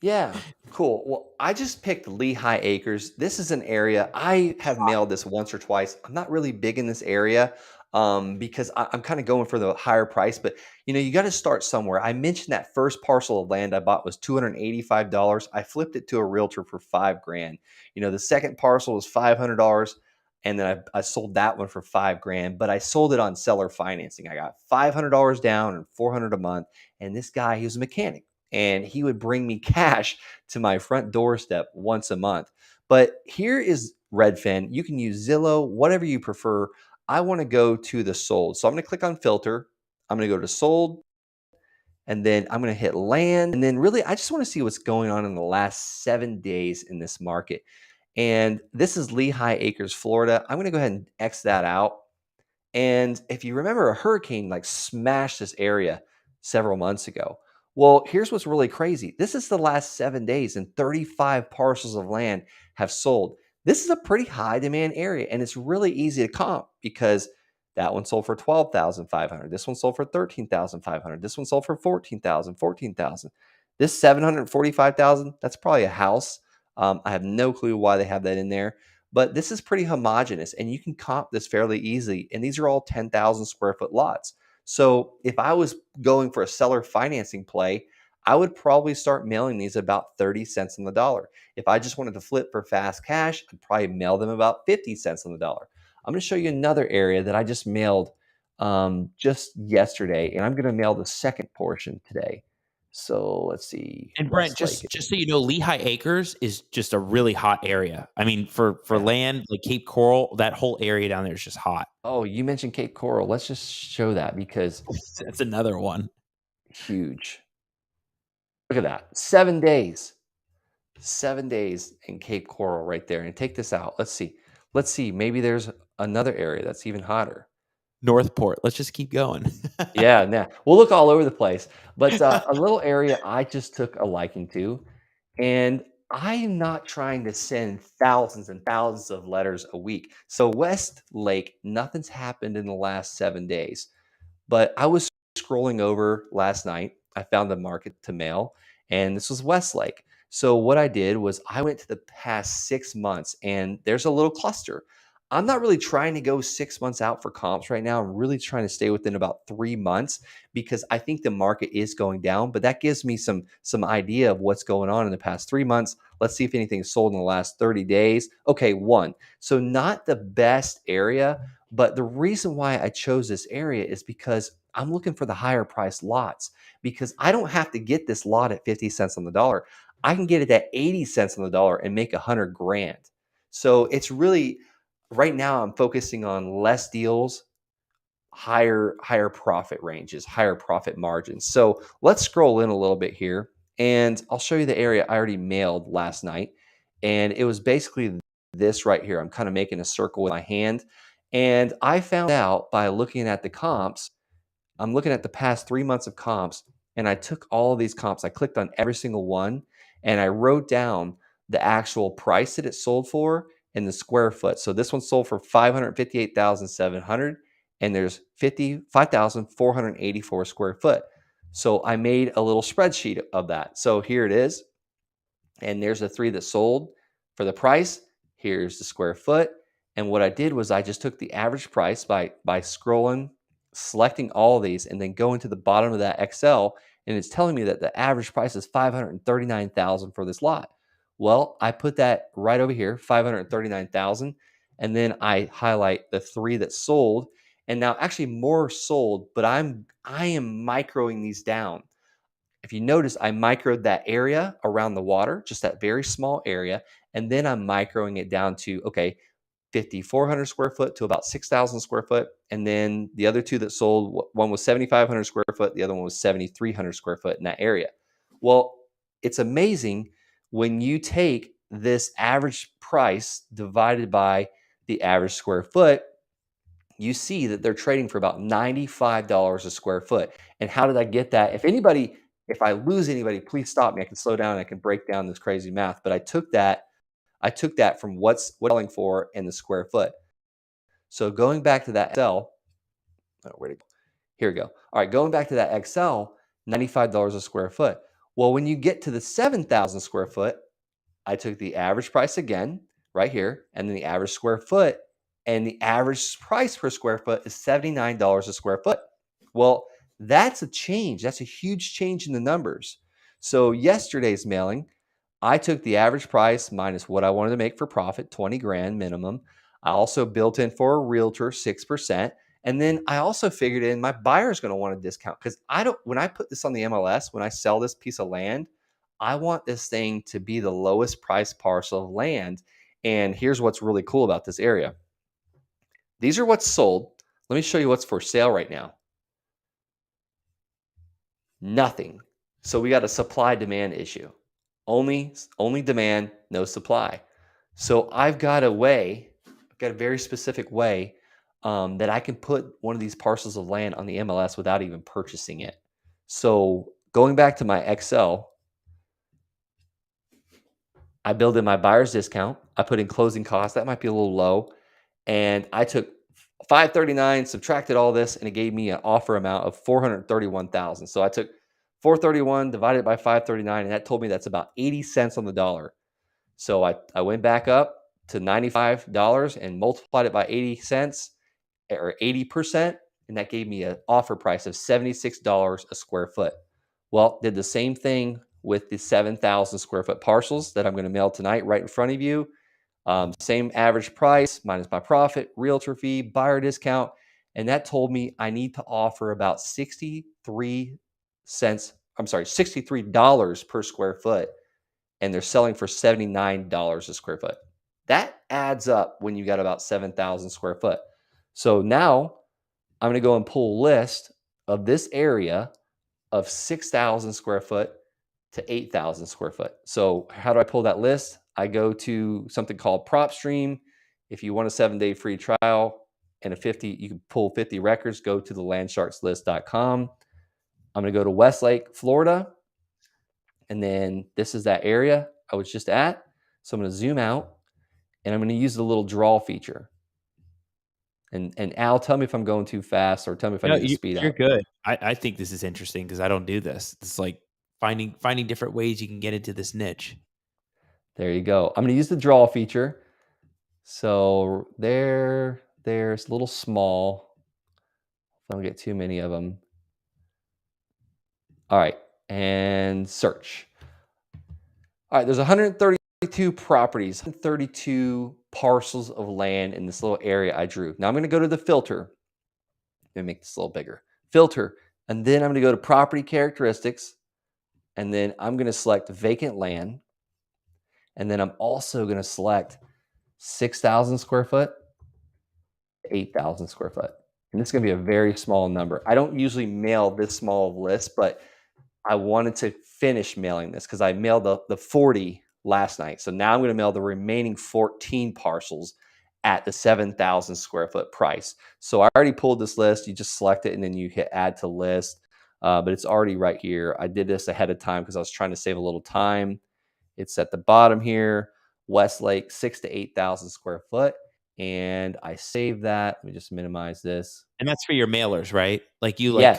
Yeah, cool. Well, I just picked Lehigh Acres. This is an area I have mailed this once or twice. I'm not really big in this area because I'm kind of going for the higher price. But you got to start somewhere. I mentioned that first parcel of land I bought was $285. I flipped it to a realtor for $5,000. The second parcel was $500. And then I sold that one for $5,000, but I sold it on seller financing. I got $500 down and $400 a month. And this guy, he was a mechanic, and he would bring me cash to my front doorstep once a month. But here is Redfin. You can use Zillow, whatever you prefer. I want to go to the sold. So I'm going to click on filter. I'm going to go to sold, and then I'm going to hit land. And then really, I just want to see what's going on in the last 7 days in this market. And this is Lehigh Acres, Florida. I'm going to go ahead and X that out. And if you remember, a hurricane like smashed this area several months ago. Well, here's what's really crazy. This is the last 7 days, and 35 parcels of land have sold. This is a pretty high demand area, and it's really easy to comp because that one sold for 12,500. This one sold for 13,500. This one sold for 14,000, 14,000. This 745,000, that's probably a house. I have no clue why they have that in there. But this is pretty homogenous, and you can comp this fairly easily. And these are all 10,000 square foot lots. So if I was going for a seller financing play, I would probably start mailing these about 30 cents on the dollar. If I just wanted to flip for fast cash, I'd probably mail them about 50 cents on the dollar. I'm going to show you another area that I just mailed just yesterday, and I'm going to mail the second portion today. So let's see. And Brent, Westlake. just so you know, Lehigh Acres is just a really hot area. I mean, for land like Cape Coral, that whole area down there is just hot. Oh, you mentioned Cape Coral. Let's just show that because That's another one. huge. Look at that. 7 days. 7 days in Cape Coral right there. And take this out. Let's see. Let's see. Maybe there's another area that's even hotter. Northport. Let's just keep going. Yeah, nah. We'll look all over the place. But a little area I just took a liking to. And I'm not trying to send thousands and thousands of letters a week. So Westlake, nothing's happened in the last 7 days. But I was scrolling over last night. I found the market to mail, and this was Westlake. So what I did was I went to the past 6 months, and there's a little cluster. I'm not really trying to go 6 months out for comps right now. I'm really trying to stay within about 3 months because I think the market is going down. But that gives me some idea of what's going on in the past 3 months. Let's see if anything's sold in the last 30 days. Okay, one. So not the best area, but the reason why I chose this area is because I'm looking for the higher price lots because I don't have to get this lot at 50 cents on the dollar. I can get it at 80 cents on the dollar and make 100,000. So it's really right now I'm focusing on less deals, higher profit ranges, higher profit margins. So let's scroll in a little bit here and I'll show you the area I already mailed last night. And it was basically this right here. I'm kind of making a circle with my hand. And I found out by looking at the comps, I'm looking at the past 3 months of comps, and I took all of these comps. I clicked on every single one, and I wrote down the actual price that it sold for and the square foot. So this one sold for 558,700, and there's 55,484 square foot. So I made a little spreadsheet of that. So here it is, and there's the three that sold for the price. Here's the square foot. And what I did was I just took the average price by scrolling, selecting all of these, and then going to the bottom of that Excel, and it's telling me that the average price is 539,000 for this lot. Well, I put that right over here, 539,000, and then I highlight the three that sold, and now actually more sold, but I am microing these down. If you notice, I microed that area around the water, just that very small area, and then I'm microing it down to, okay, 5,400 square foot to about 6,000 square foot. And then the other two that sold, one was 7,500 square foot, the other one was 7,300 square foot in that area. Well, it's amazing when you take this average price divided by the average square foot, you see that they're trading for about $95 a square foot. And how did I get that? If anybody If I lose anybody, please stop me. I can slow down and I can break down this crazy math. But I took that from what's selling for in the square foot. So going back to that Excel, where'd it go? Here we go. All right, going back to that Excel, $95 a square foot. Well, when you get to the 7,000 square foot, I took the average price again, right here, and then the average square foot, and the average price per square foot is $79 a square foot. Well, that's a change. That's a huge change in the numbers. So yesterday's mailing, I took the average price minus what I wanted to make for profit, 20 grand minimum. I also built in for a realtor 6%. And then I also figured in my buyer's going to want a discount because when I put this on the MLS, when I sell this piece of land, I want this thing to be the lowest price parcel of land. And here's what's really cool about this area. These are what's sold. Let me show you what's for sale right now. Nothing. So we got a supply demand issue. Only demand, no supply. So I've got a very specific way that I can put one of these parcels of land on the MLS without even purchasing it. So going back to my Excel, I build in my buyer's discount. I put in closing costs. That might be a little low. And I took $539, subtracted all this, and it gave me an offer amount of $431,000. So I took 431 divided by 539, and that told me that's about 80 cents on the dollar. So I went back up to $95 and multiplied it by 80 cents or 80%, and that gave me an offer price of $76 a square foot. Well, did the same thing with the 7,000 square foot parcels that I'm going to mail tonight right in front of you. Same average price minus my profit, realtor fee, buyer discount. And that told me I need to offer about $63 per square foot. And they're selling for $79 a square foot. That adds up when you got about 7,000 square foot. So now I'm going to go and pull a list of this area of 6,000 square foot to 8,000 square foot. So how do I pull that list? I go to something called PropStream. If you want a 7-day free trial and you can pull 50 records, go to the landsharkslist.com. I'm going to go to Westlake, Florida. And then this is that area I was just at. So I'm going to zoom out and I'm going to use the little draw feature. And Al, tell me if I'm going too fast or tell me if I need to speed up. You're good. I think this is interesting because I don't do this. It's like finding different ways you can get into this niche. There you go. I'm going to use the draw feature. So there's a little small. I don't get too many of them. All right. And search. All right. There's 132 properties, 132 parcels of land in this little area I drew. Now I'm going to go to the filter. Let me make this a little bigger. Filter. And then I'm going to go to property characteristics. And then I'm going to select vacant land. And then I'm also going to select 6,000 square foot, 8,000 square foot. And this is going to be a very small number. I don't usually mail this small of list, but I wanted to finish mailing this because I mailed the 40 last night. So now I'm going to mail the remaining 14 parcels at the 7,000 square foot price. So I already pulled this list. You just select it and then you hit add to list. But it's already right here. I did this ahead of time because I was trying to save a little time. It's at the bottom here, Westlake, 6,000 to 8,000 square foot. And I saved that. Let me just minimize this. And that's for your mailers, right? Like you Yes.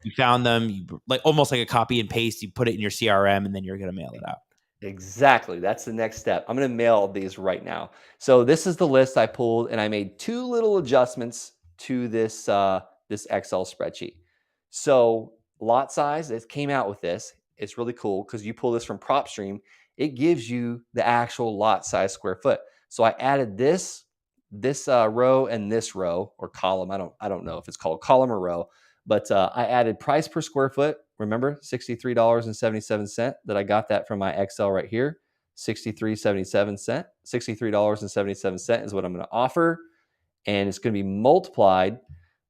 you found them, you like almost like a copy and paste, you put it in your CRM and then you're going to mail it out. Exactly. That's the next step. I'm going to mail these right now. So this is the list I pulled, and I made 2 little adjustments to this this Excel spreadsheet. So lot size, it came out with this. It's really cool because you pull this from PropStream. It gives you the actual lot size square foot. So I added this row and this row or column. I don't know if it's called column or row, but I added price per square foot. Remember, $63.77 that I got that from my Excel right here. $63.77 is what I'm going to offer. And it's going to be multiplied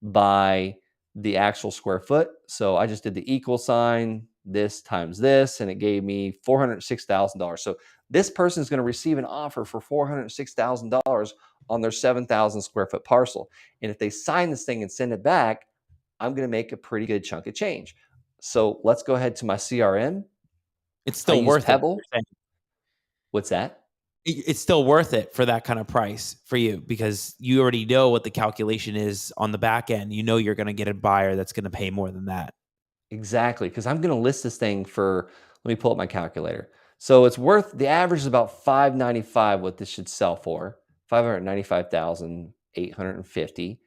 by the actual square foot. So I just did the equal sign, this times this, and it gave me $406,000. So this person is going to receive an offer for $406,000 on their 7,000 square foot parcel. And if they sign this thing and send it back, I'm going to make a pretty good chunk of change. So let's go ahead to my CRM. It's I still use worth it. Pebble. What's that? It's still worth it for that kind of price for you because you already know what the calculation is on the back end. You know you're going to get a buyer that's going to pay more than that. Exactly, because I'm going to list this thing for, let me pull up my calculator. So it's worth, the average is about $595 what this should sell for, 595,850.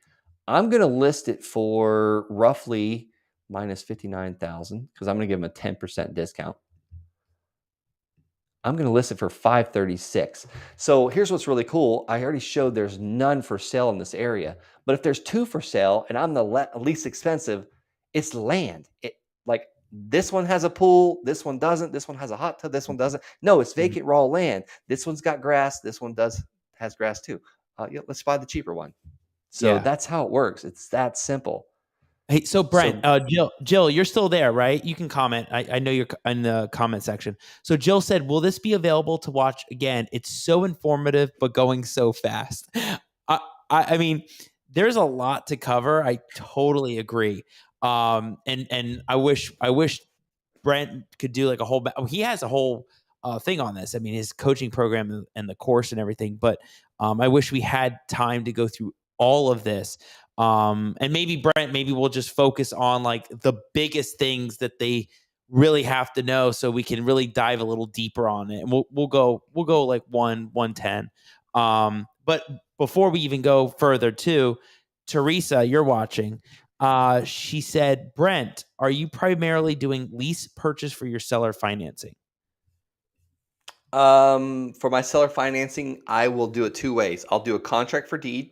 I'm going to list it for roughly minus 59,000 because I'm going to give them a 10% discount. I'm going to list it for 536. So here's what's really cool. I already showed there's none for sale in this area, but if there's two for sale and I'm the least expensive, it's land. Like this one has a pool, this one doesn't. This one has a hot tub, this one doesn't. No, it's vacant raw land. This one's got grass. This one has grass too. Yeah, let's buy the cheaper one. So that's how it works. It's that simple. Hey, so Brent, Jill, you're still there, right? You can comment. I know you're in the comment section. So Jill said, will this be available to watch again? It's so informative, but going so fast. I mean, there's a lot to cover. I totally agree. And I wish Brent could do like a whole, he has a whole thing on this. I mean, his coaching program and the course and everything, but I wish we had time to go through all of this. And maybe Brent, maybe we'll just focus on like the biggest things that they really have to know so we can really dive a little deeper on it. And we'll go like 110. But before we even go further too, Teresa, you're watching. She said, Brent, are you primarily doing lease purchase for your seller financing? For my seller financing, I will do it two ways. I'll do a contract for deed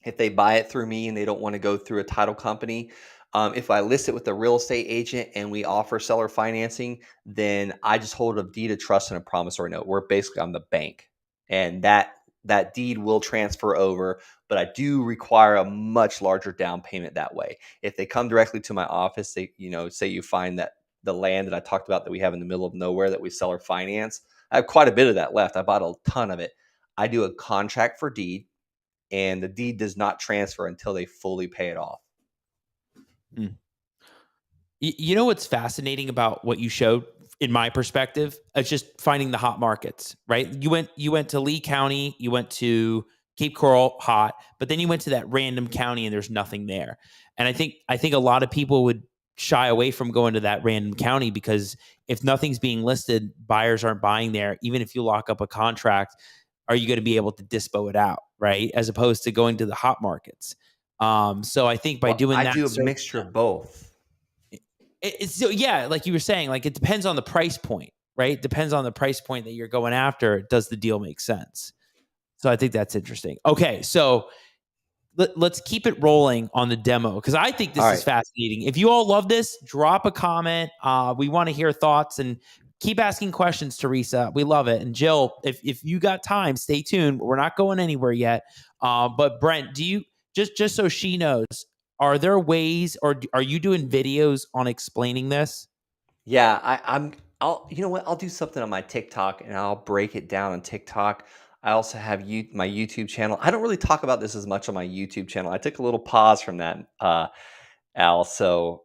if they buy it through me and they don't want to go through a title company. If I list it with a real estate agent and we offer seller financing, then I just hold a deed of trust and a promissory note where basically I'm the bank, and that deed will transfer over, but I do require a much larger down payment that way. If they come directly to my office, they, say you find that the land that I talked about that we have in the middle of nowhere that we seller finance, I have quite a bit of that left. I bought a ton of it. I do a contract for deed, and the deed does not transfer until they fully pay it off. You know what's fascinating about what you showed in my perspective? It's just finding the hot markets, right? You went to Lee County, you went to Cape Coral, hot, but then you went to that random county and there's nothing there. And I think a lot of people would shy away from going to that random county because if nothing's being listed, buyers aren't buying there. Even if you lock up a contract, are you going to be able to dispo it out, right? As opposed to going to the hot markets. So I think by doing that, I do a mixture of both. It's so, yeah, like you were saying, like it depends on the price point, right? It depends on the price point that you're going after. Does the deal make sense? So I think that's interesting. Okay, so let's keep it rolling on the demo because I think this is fascinating. If you all love this, drop a comment. We want to hear thoughts and keep asking questions, Teresa. We love it. And Jill, if you got time, stay tuned. We're not going anywhere yet. But Brent, do you just so she knows? Are there ways, or are you doing videos on explaining this? Yeah, you know what? I'll do something on my TikTok and I'll break it down on TikTok. I also have my YouTube channel. I don't really talk about this as much on my YouTube channel. I took a little pause from that, Al. So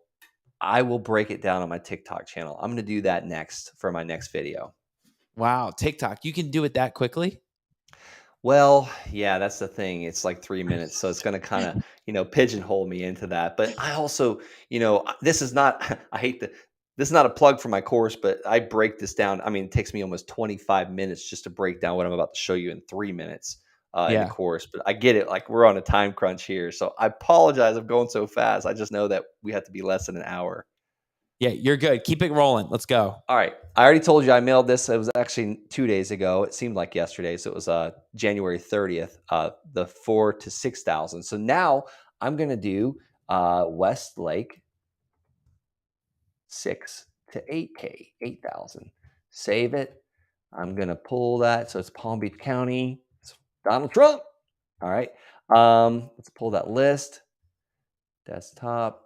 I will break it down on my TikTok channel. I'm going to do that next for my next video. Wow, TikTok. You can do it that quickly? Well, yeah, that's the thing. It's like 3 minutes, so it's going to kind of, pigeonhole me into that. But I also, this is not, this is not a plug for my course, but I break this down. I mean, it takes me almost 25 minutes just to break down what I'm about to show you in 3 minutes in the course. But I get it. Like we're on a time crunch here. So I apologize. I'm going so fast. I just know that we have to be less than an hour. Yeah, you're good. Keep it rolling. Let's go. All right. I already told you I mailed this. It was actually 2 days ago. It seemed like yesterday. So it was January 30th, the 4 to 6,000. So now I'm going to do Westlake 6 to 8K, 8,000. Save it. I'm going to pull that. So it's Palm Beach County. It's Donald Trump. All right. Let's pull that list. Desktop.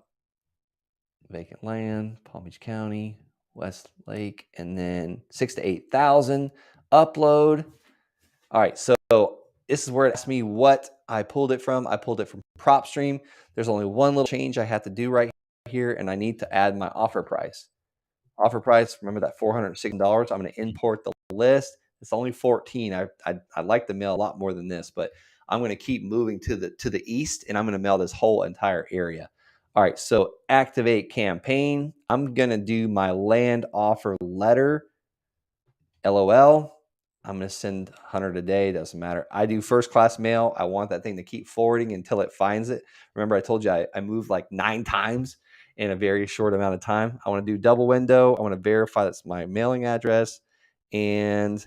Vacant land, Palm Beach County, Westlake, and then 6 to 8,000. Upload. All right, so this is where it asks me what I pulled it from. I pulled it from PropStream. There's only one little change I have to do right here, and I need to add my offer price. Offer price, remember that $460. I'm going to import the list. It's only 14. I like the mail a lot more than this, but I'm going to keep moving to the east, and I'm going to mail this whole entire area. All right, so activate campaign. I'm going to do my land offer letter. LOL. I'm going to send 100 a day. Doesn't matter. I do first class mail. I want that thing to keep forwarding until it finds it. Remember, I told you I moved like 9 times in a very short amount of time. I want to do double window. I want to verify that's my mailing address. And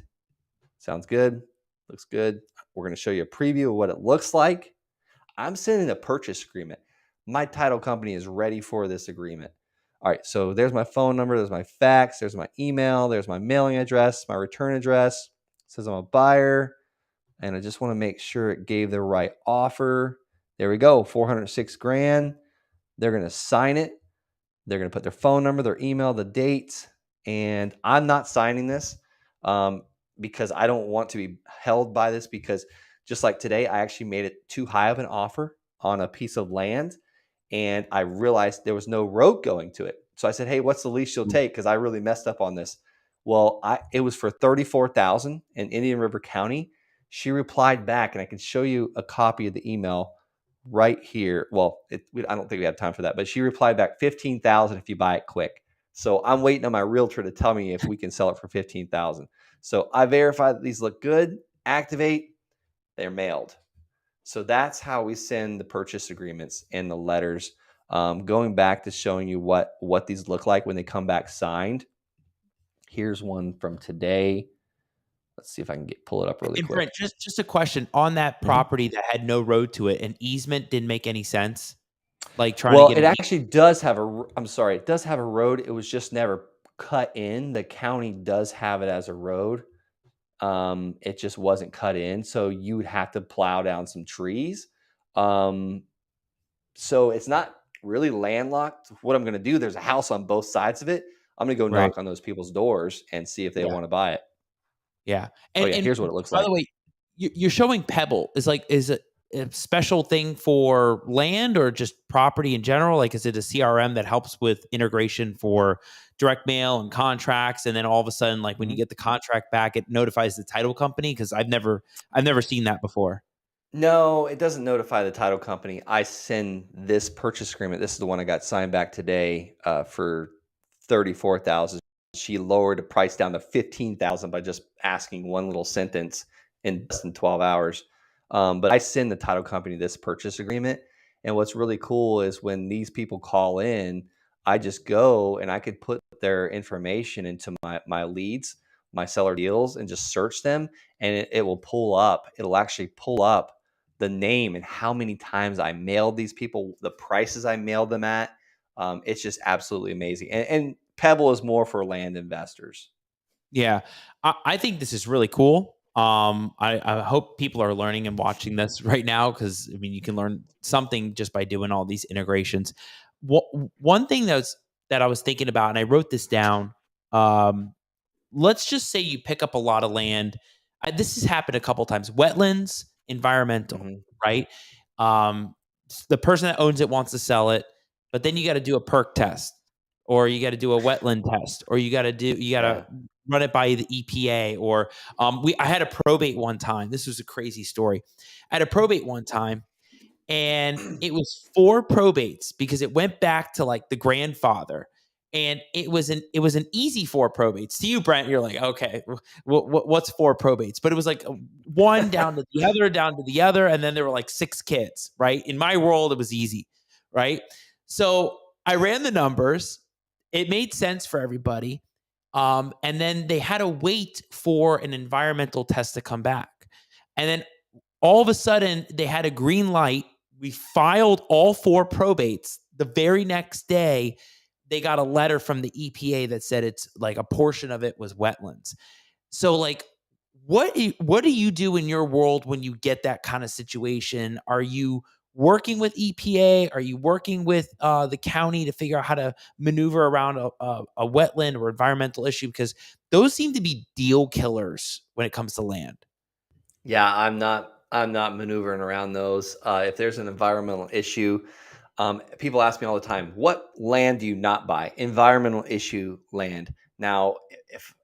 sounds good. Looks good. We're going to show you a preview of what it looks like. I'm sending a purchase agreement. My title company is ready for this agreement. All right, so there's my phone number, there's my fax, there's my email, there's my mailing address, my return address. It says I'm a buyer, and I just want to make sure it gave the right offer. There we go, 406 grand. They're going to sign it. They're going to put their phone number, their email, the dates, and I'm not signing this because I don't want to be held by this, because just like today, I actually made it too high of an offer on a piece of land, and I realized there was no road going to it. So I said, hey, what's the least you'll take? Because I really messed up on this. Well, it was for $34,000 in Indian River County. She replied back, and I can show you a copy of the email right here. Well, I don't think we have time for that, but she replied back, 15,000 if you buy it quick. So I'm waiting on my realtor to tell me if we can sell it for 15,000. So I verified that these look good. Activate. They're mailed. So that's how we send the purchase agreements and the letters. Going back to showing you what these look like when they come back signed. Here's one from today. Let's see if I can pull it up really And quick. Brent, just a question on that property that had no road to it. An easement didn't make any sense. Like trying to get it actually does have it does have a road. It was just never cut in. The county does have it as a road. It just wasn't cut in. So you would have to plow down some trees. So it's not really landlocked. What I'm going to do, there's a house on both sides of it. I'm going to go Right. knock on those people's doors and see if they want to buy it. Yeah. And here's what it looks by like. the way, you're showing Pebble. Is it a special thing for land or just property in general? Like, is it a CRM that helps with integration for direct mail and contracts? And then all of a sudden, like when you get the contract back, it notifies the title company? Because I've never seen that before. No, it doesn't notify the title company. I send this purchase agreement. This is the one I got signed back today for $34,000. She lowered the price down to $15,000 by just asking one little sentence in less than 12 hours. But I send the title company this purchase agreement. And what's really cool is when these people call in, I just go and I could put their information into my leads, my seller deals, and just search them. And it will pull up. It'll actually pull up the name and how many times I mailed these people, the prices I mailed them at. It's just absolutely amazing. And Pebble is more for land investors. Yeah. I think this is really cool. I hope people are learning and watching this right now, because I mean, you can learn something just by doing all these integrations. One thing that I was thinking about, and I wrote this down. Let's just say you pick up a lot of land. This has happened a couple times. Wetlands, environmental, right? The person that owns it wants to sell it, but then you got to do a perk test, or you got to do a wetland test, or you got to run it by the EPA, or I had a probate one time. This was a crazy story. I had a probate one time, and it was 4 probates because it went back to like the grandfather, and it was an easy 4 probates. To you, Brent, you're like, okay, what's 4 probates? But it was like one down to the other, down to the other, and then there were like 6 kids, right? In my world, it was easy, right? So I ran the numbers. It made sense for everybody. And then they had to wait for an environmental test to come back. And then all of a sudden, they had a green light. We filed all 4 probates. The very next day, they got a letter from the EPA that said it's like a portion of it was wetlands. So like, what do you do in your world when you get that kind of situation? Are you working with EPA? Are you working with the county to figure out how to maneuver around a wetland or environmental issue? Because those seem to be deal killers when it comes to land. Yeah, I'm not maneuvering around those. If there's an environmental issue, People ask me all the time, what land do you not buy? Environmental issue land. Now, if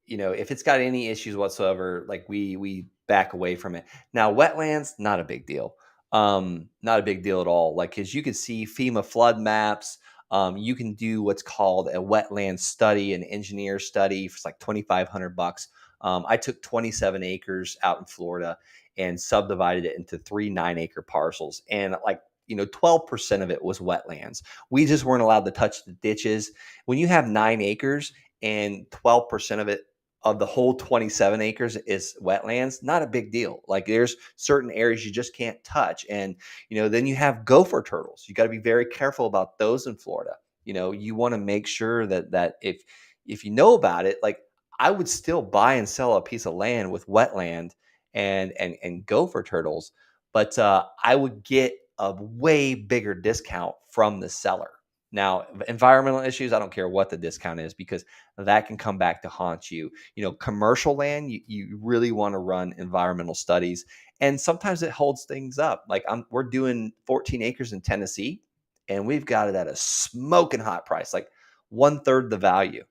if it's got any issues whatsoever, like we back away from it. Now, wetlands, not a big deal. Not a big deal at all. Like, because you can see FEMA flood maps. You can do what's called a wetland study, an engineer study for like $2,500. I took 27 acres out in Florida and subdivided it into 3 9-acre parcels, and like 12% of it was wetlands. We just weren't allowed to touch the ditches. When you have 9 acres and 12% of the whole 27 acres is wetlands, not a big deal. Like, there's certain areas you just can't touch. And, then you have gopher turtles. You got to be very careful about those in Florida. You want to make sure that if you know about it, like, I would still buy and sell a piece of land with wetland and gopher turtles, but I would get a way bigger discount from the seller. Now, environmental issues, I don't care what the discount is, because that can come back to haunt you. Commercial land, you really want to run environmental studies. And sometimes it holds things up. Like, we're doing 14 acres in Tennessee, and we've got it at a smoking hot price, like 1/3 the value.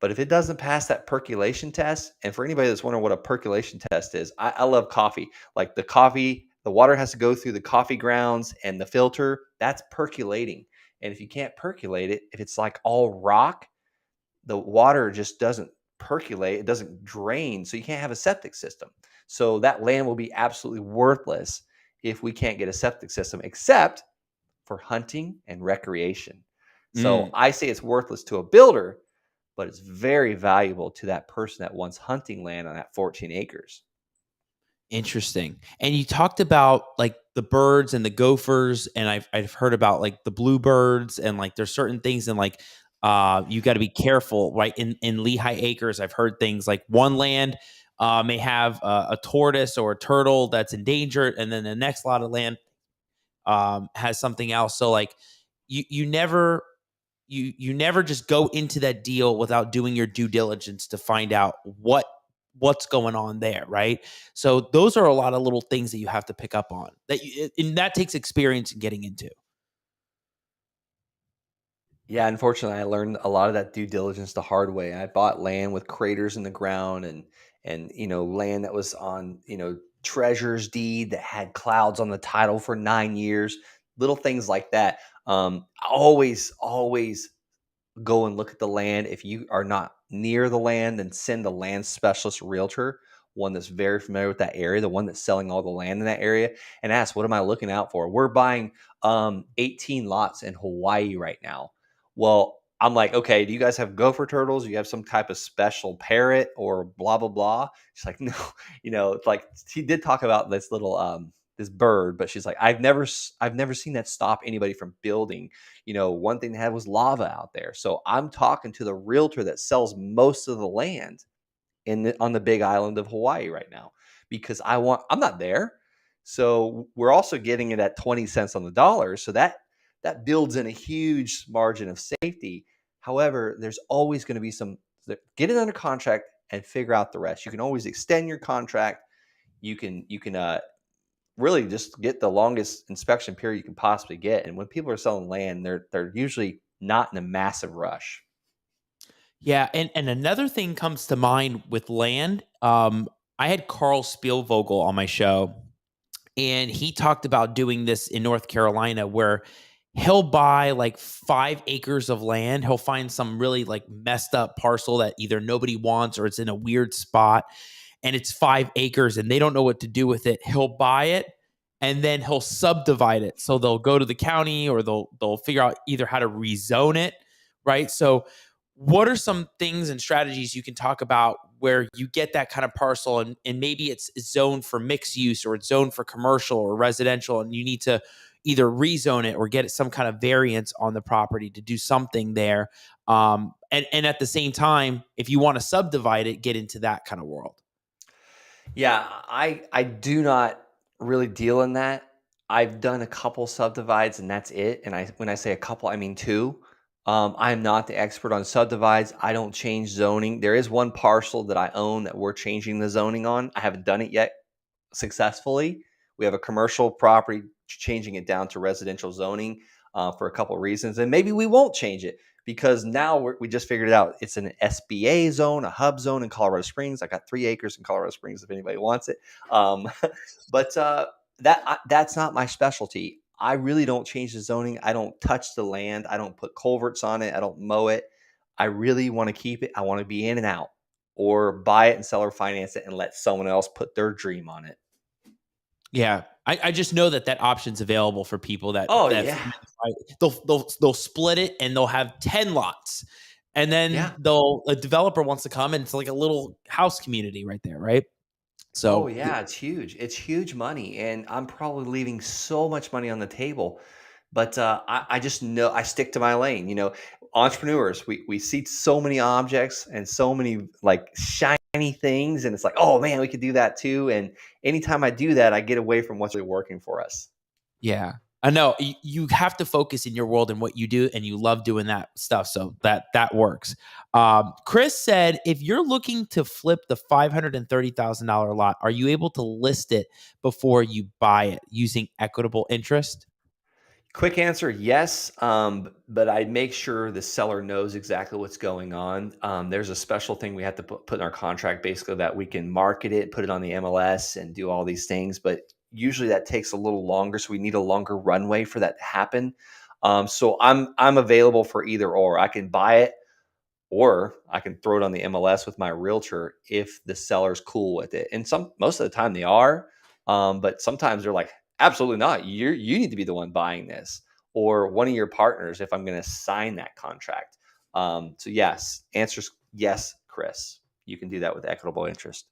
But if it doesn't pass that percolation test, and for anybody that's wondering what a percolation test is, I love coffee. Like, the water has to go through the coffee grounds and the filter. That's percolating. And if you can't percolate it, if it's like all rock, the water just doesn't percolate. It doesn't drain. So you can't have a septic system. So that land will be absolutely worthless if we can't get a septic system, except for hunting and recreation. So I say it's worthless to a builder, but it's very valuable to that person that wants hunting land on that 14 acres. Interesting. And you talked about like the birds and the gophers, and I've heard about like the bluebirds, and like there's certain things, and like you got to be careful, right? In Lehigh Acres, I've heard things like one land may have a tortoise or a turtle that's endangered, and then the next lot of land has something else. So like you never you never just go into that deal without doing your due diligence to find out what's going on there, right? So those are a lot of little things that you have to pick up on, and that takes experience in getting into. Yeah, unfortunately, I learned a lot of that due diligence the hard way. I bought land with craters in the ground, and land that was on treasurer's deed that had clouds on the title for 9 years, little things like that. Always go and look at the land. If you are not near the land, then send a land specialist realtor, one that's very familiar with that area, the one that's selling all the land in that area, and ask, what am I looking out for? We're buying 18 lots in Hawaii right now. Well, I'm like, okay, do you guys have gopher turtles? Do you have some type of special parrot or blah, blah, blah? She's like, no, it's like, she did talk about this little, this bird, but she's like, I've never seen that stop anybody from building. One thing they had was lava out there. So I'm talking to the realtor that sells most of the land on the big island of Hawaii right now, because I'm not there. So we're also getting it at 20 cents on the dollar. So that builds in a huge margin of safety. However, there's always going to be get it under contract and figure out the rest. You can always extend your contract. You can really just get the longest inspection period you can possibly get. And when people are selling land, they're usually not in a massive rush. Yeah, and another thing comes to mind with land. I had Carl Spielvogel on my show, and he talked about doing this in North Carolina, where he'll buy like 5 acres of land. He'll find some really like messed up parcel that either nobody wants or it's in a weird spot, and it's 5 acres and they don't know what to do with it. He'll buy it and then he'll subdivide it. So they'll go to the county, or they'll figure out either how to rezone it, right? So what are some things and strategies you can talk about where you get that kind of parcel, and maybe it's zoned for mixed use, or it's zoned for commercial or residential, and you need to either rezone it or get some kind of variance on the property to do something there. And at the same time, if you want to subdivide it, get into that kind of world. Yeah, I do not really deal in that. I've done a couple subdivides and that's it. And when I say a couple, I mean two. I'm not the expert on subdivides. I don't change zoning. There is one parcel that I own that we're changing the zoning on. I haven't done it yet successfully. We have a commercial property changing it down to residential zoning for a couple of reasons. And maybe we won't change it because now we just figured it out. It's an SBA zone, a hub zone in Colorado Springs. I got 3 acres in Colorado Springs if anybody wants it. But that's not my specialty. I really don't change the zoning. I don't touch the land. I don't put culverts on it. I don't mow it. I really want to keep it. I want to be in and out, or buy it and sell or finance it and let someone else put their dream on it. Yeah. I just know that option's available for people that, yeah. They'll split it and they'll have 10 lots. And then a developer wants to come and it's like a little house community right there, right? So yeah, it's huge. It's huge money. And I'm probably leaving so much money on the table. But I just know I stick to my lane. Entrepreneurs, we see so many objects and so many like shiny things. And it's like, oh man, we could do that too. And anytime I do that, I get away from what's really working for us. Yeah. I know you have to focus in your world and what you do, and you love doing that stuff. So that works. Chris said, if you're looking to flip the $530,000 lot, are you able to list it before you buy it using equitable interest? Quick answer, yes. But I make sure the seller knows exactly what's going on. There's a special thing we have to put in our contract, basically, that we can market it, put it on the MLS, and do all these things. But usually that takes a little longer, so we need a longer runway for that to happen. So I'm available for either or. I can buy it, or I can throw it on the MLS with my realtor if the seller's cool with it. And most of the time they are, but sometimes they're like, absolutely not. You need to be the one buying this, or one of your partners if I'm going to sign that contract. So yes, answer's yes, Chris. You can do that with equitable interest.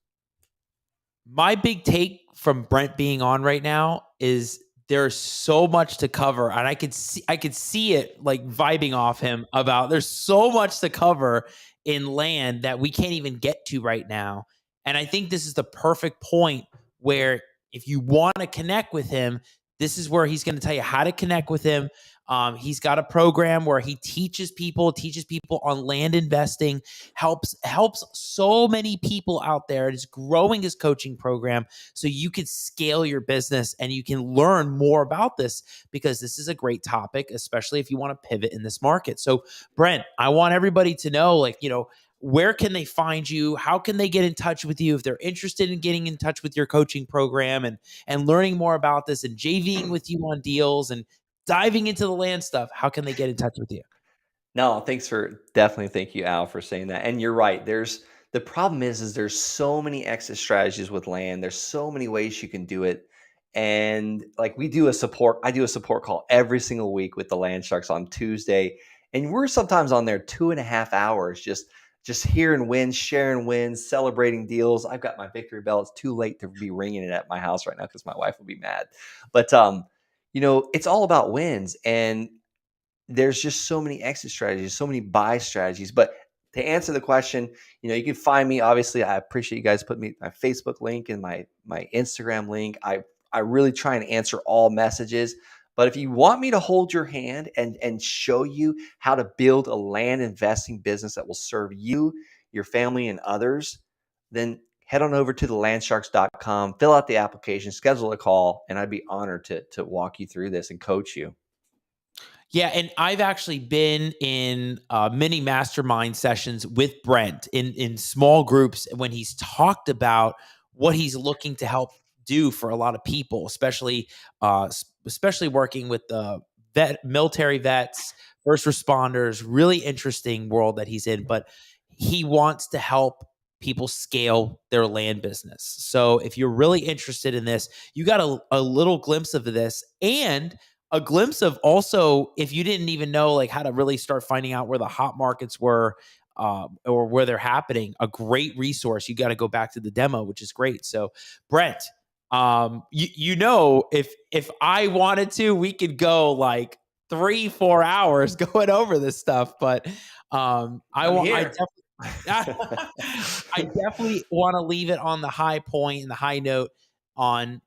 My big take from Brent being on right now is there's so much to cover, and I could see it like vibing off him about there's so much to cover in land that we can't even get to right now. And I think this is the perfect point where if you want to connect with him, this is where he's going to tell you how to connect with him. He's got a program where he teaches people on land investing, helps so many people out there. Is growing his coaching program so you can scale your business and you can learn more about this, because this is a great topic, especially if you want to pivot in this market. So Brent, I want everybody to know, where can they find you? How can they get in touch with you if they're interested in getting in touch with your coaching program and learning more about this and JVing with you on deals and diving into the land stuff? How can they get in touch with you? No, definitely thank you, Al, for saying that. And you're right. The problem is there's so many exit strategies with land. There's so many ways you can do it. And like I do a support call every single week with the Land Sharks on Tuesday. And we're sometimes on there 2.5 hours, just hearing wins, sharing wins, celebrating deals. I've got my victory bell. It's too late to be ringing it at my house right now because my wife will be mad. But it's all about wins. And there's just so many exit strategies, so many buy strategies. But to answer the question, you can find me. Obviously, I appreciate you guys putting me my Facebook link and my Instagram link. I really try and answer all messages. But if you want me to hold your hand and show you how to build a land investing business that will serve you, your family, and others, then head on over to thelandsharks.com, fill out the application, schedule a call, and I'd be honored to walk you through this and coach you. Yeah, and I've actually been in many mastermind sessions with Brent in small groups when he's talked about what he's looking to help do for a lot of people, especially working with the military vets, first responders. Really interesting world that he's in, but he wants to help people scale their land business. So if you're really interested in this, you got a little glimpse of this, and a glimpse of also, if you didn't even know how to really start finding out where the hot markets were or where they're happening, a great resource. You got to go back to the demo, which is great. So Brent, if I wanted to, we could go 3-4 hours going over this stuff, but I definitely want to leave it on the high point and the high note on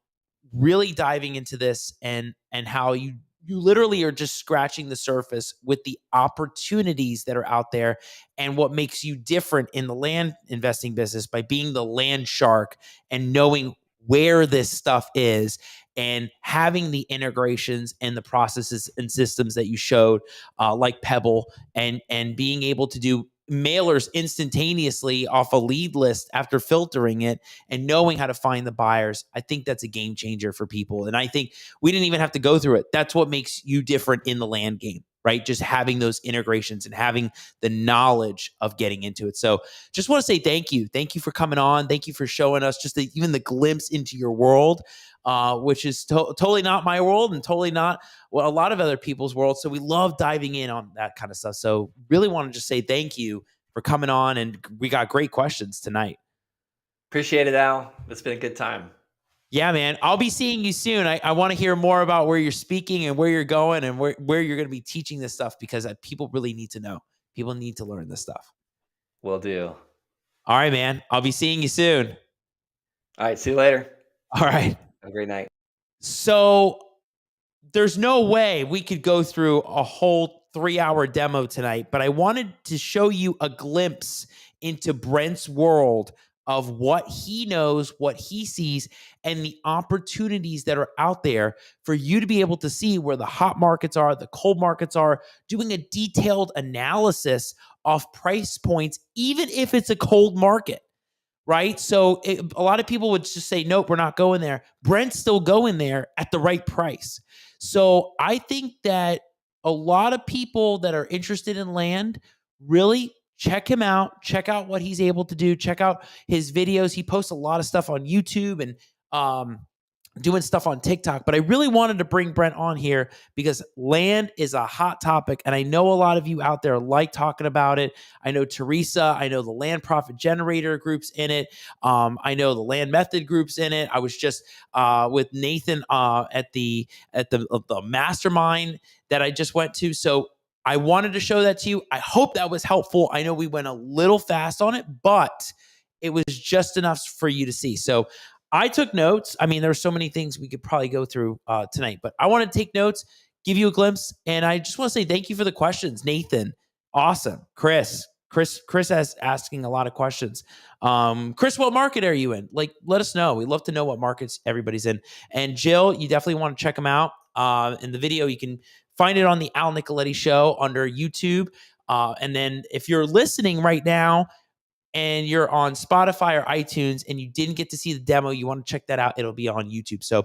really diving into this and how you literally are just scratching the surface with the opportunities that are out there, and what makes you different in the land investing business by being the land shark and knowing where this stuff is and having the integrations and the processes and systems that you showed, like Pebble, and being able to do mailers instantaneously off a lead list after filtering it and knowing how to find the buyers. I think that's a game changer for people. And I think we didn't even have to go through it. That's what makes you different in the land game, right? Just having those integrations and having the knowledge of getting into it. So just want to say thank you. Thank you for coming on. Thank you for showing us just even the glimpse into your world, which is totally not my world and totally not a lot of other people's world. So we love diving in on that kind of stuff. So really want to just say thank you for coming on, and we got great questions tonight. Appreciate it, Al. It's been a good time. Yeah, man. I'll be seeing you soon. I want to hear more about where you're speaking and where you're going and where you're going to be teaching this stuff, because people really need to know. People need to learn this stuff. Will do. All right, man. I'll be seeing you soon. All right. See you later. All right. Have a great night. So there's no way we could go through a whole 3-hour demo tonight, but I wanted to show you a glimpse into Brent's world of what he knows, what he sees, and the opportunities that are out there for you to be able to see where the hot markets are, the cold markets are, doing a detailed analysis of price points, even if it's a cold market. Right? So a lot of people would just say, nope, we're not going there. Brent's still going there at the right price. So I think that a lot of people that are interested in land, really check him out, check out what he's able to do, check out his videos. He posts a lot of stuff on YouTube and doing stuff on TikTok, but I really wanted to bring Brent on here because land is a hot topic. And I know a lot of you out there like talking about it. I know Teresa, I know the Land Profit Generator group's in it. I know the Land Method group's in it. I was just with Nathan at the mastermind that I just went to. So I wanted to show that to you. I hope that was helpful. I know we went a little fast on it, but it was just enough for you to see. So I took notes. I mean, there's so many things we could probably go through tonight, but I want to take notes, give you a glimpse, and I just want to say thank you for the questions, Nathan. Awesome. Chris is asking a lot of questions. Chris, what market are you in? Like, let us know. We'd love to know what markets everybody's in. And Jill, you definitely want to check them out. In the video, you can find it on the Al Nicoletti Show under YouTube. And then if you're listening right now, and you're on Spotify or iTunes and you didn't get to see the demo, you want to check that out. It'll be on YouTube. So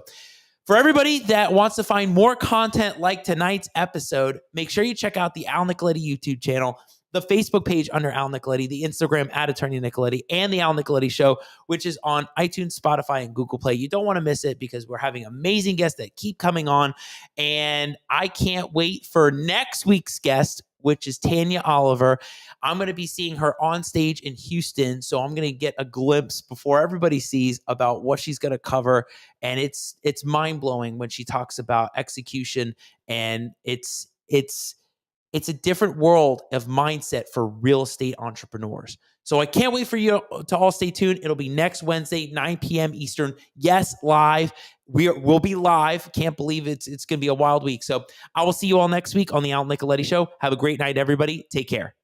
for everybody that wants to find more content like tonight's episode, make sure you check out the Al Nicoletti YouTube channel, the Facebook page under Al Nicoletti, the Instagram at Attorney Nicoletti, and the Al Nicoletti Show, which is on iTunes, Spotify, and Google Play. You don't want to miss it because we're having amazing guests that keep coming on. And I can't wait for next week's guest, which is Tanya Oliver. I'm going to be seeing her on stage in Houston. So I'm going to get a glimpse before everybody sees about what she's going to cover. And it's mind-blowing when she talks about execution, and it's a different world of mindset for real estate entrepreneurs. So I can't wait for you to all stay tuned. It'll be next Wednesday, 9 p.m. Eastern. Yes, live. We'll be live. Can't believe it's going to be a wild week. So I will see you all next week on the Al Nicoletti Show. Have a great night, everybody. Take care.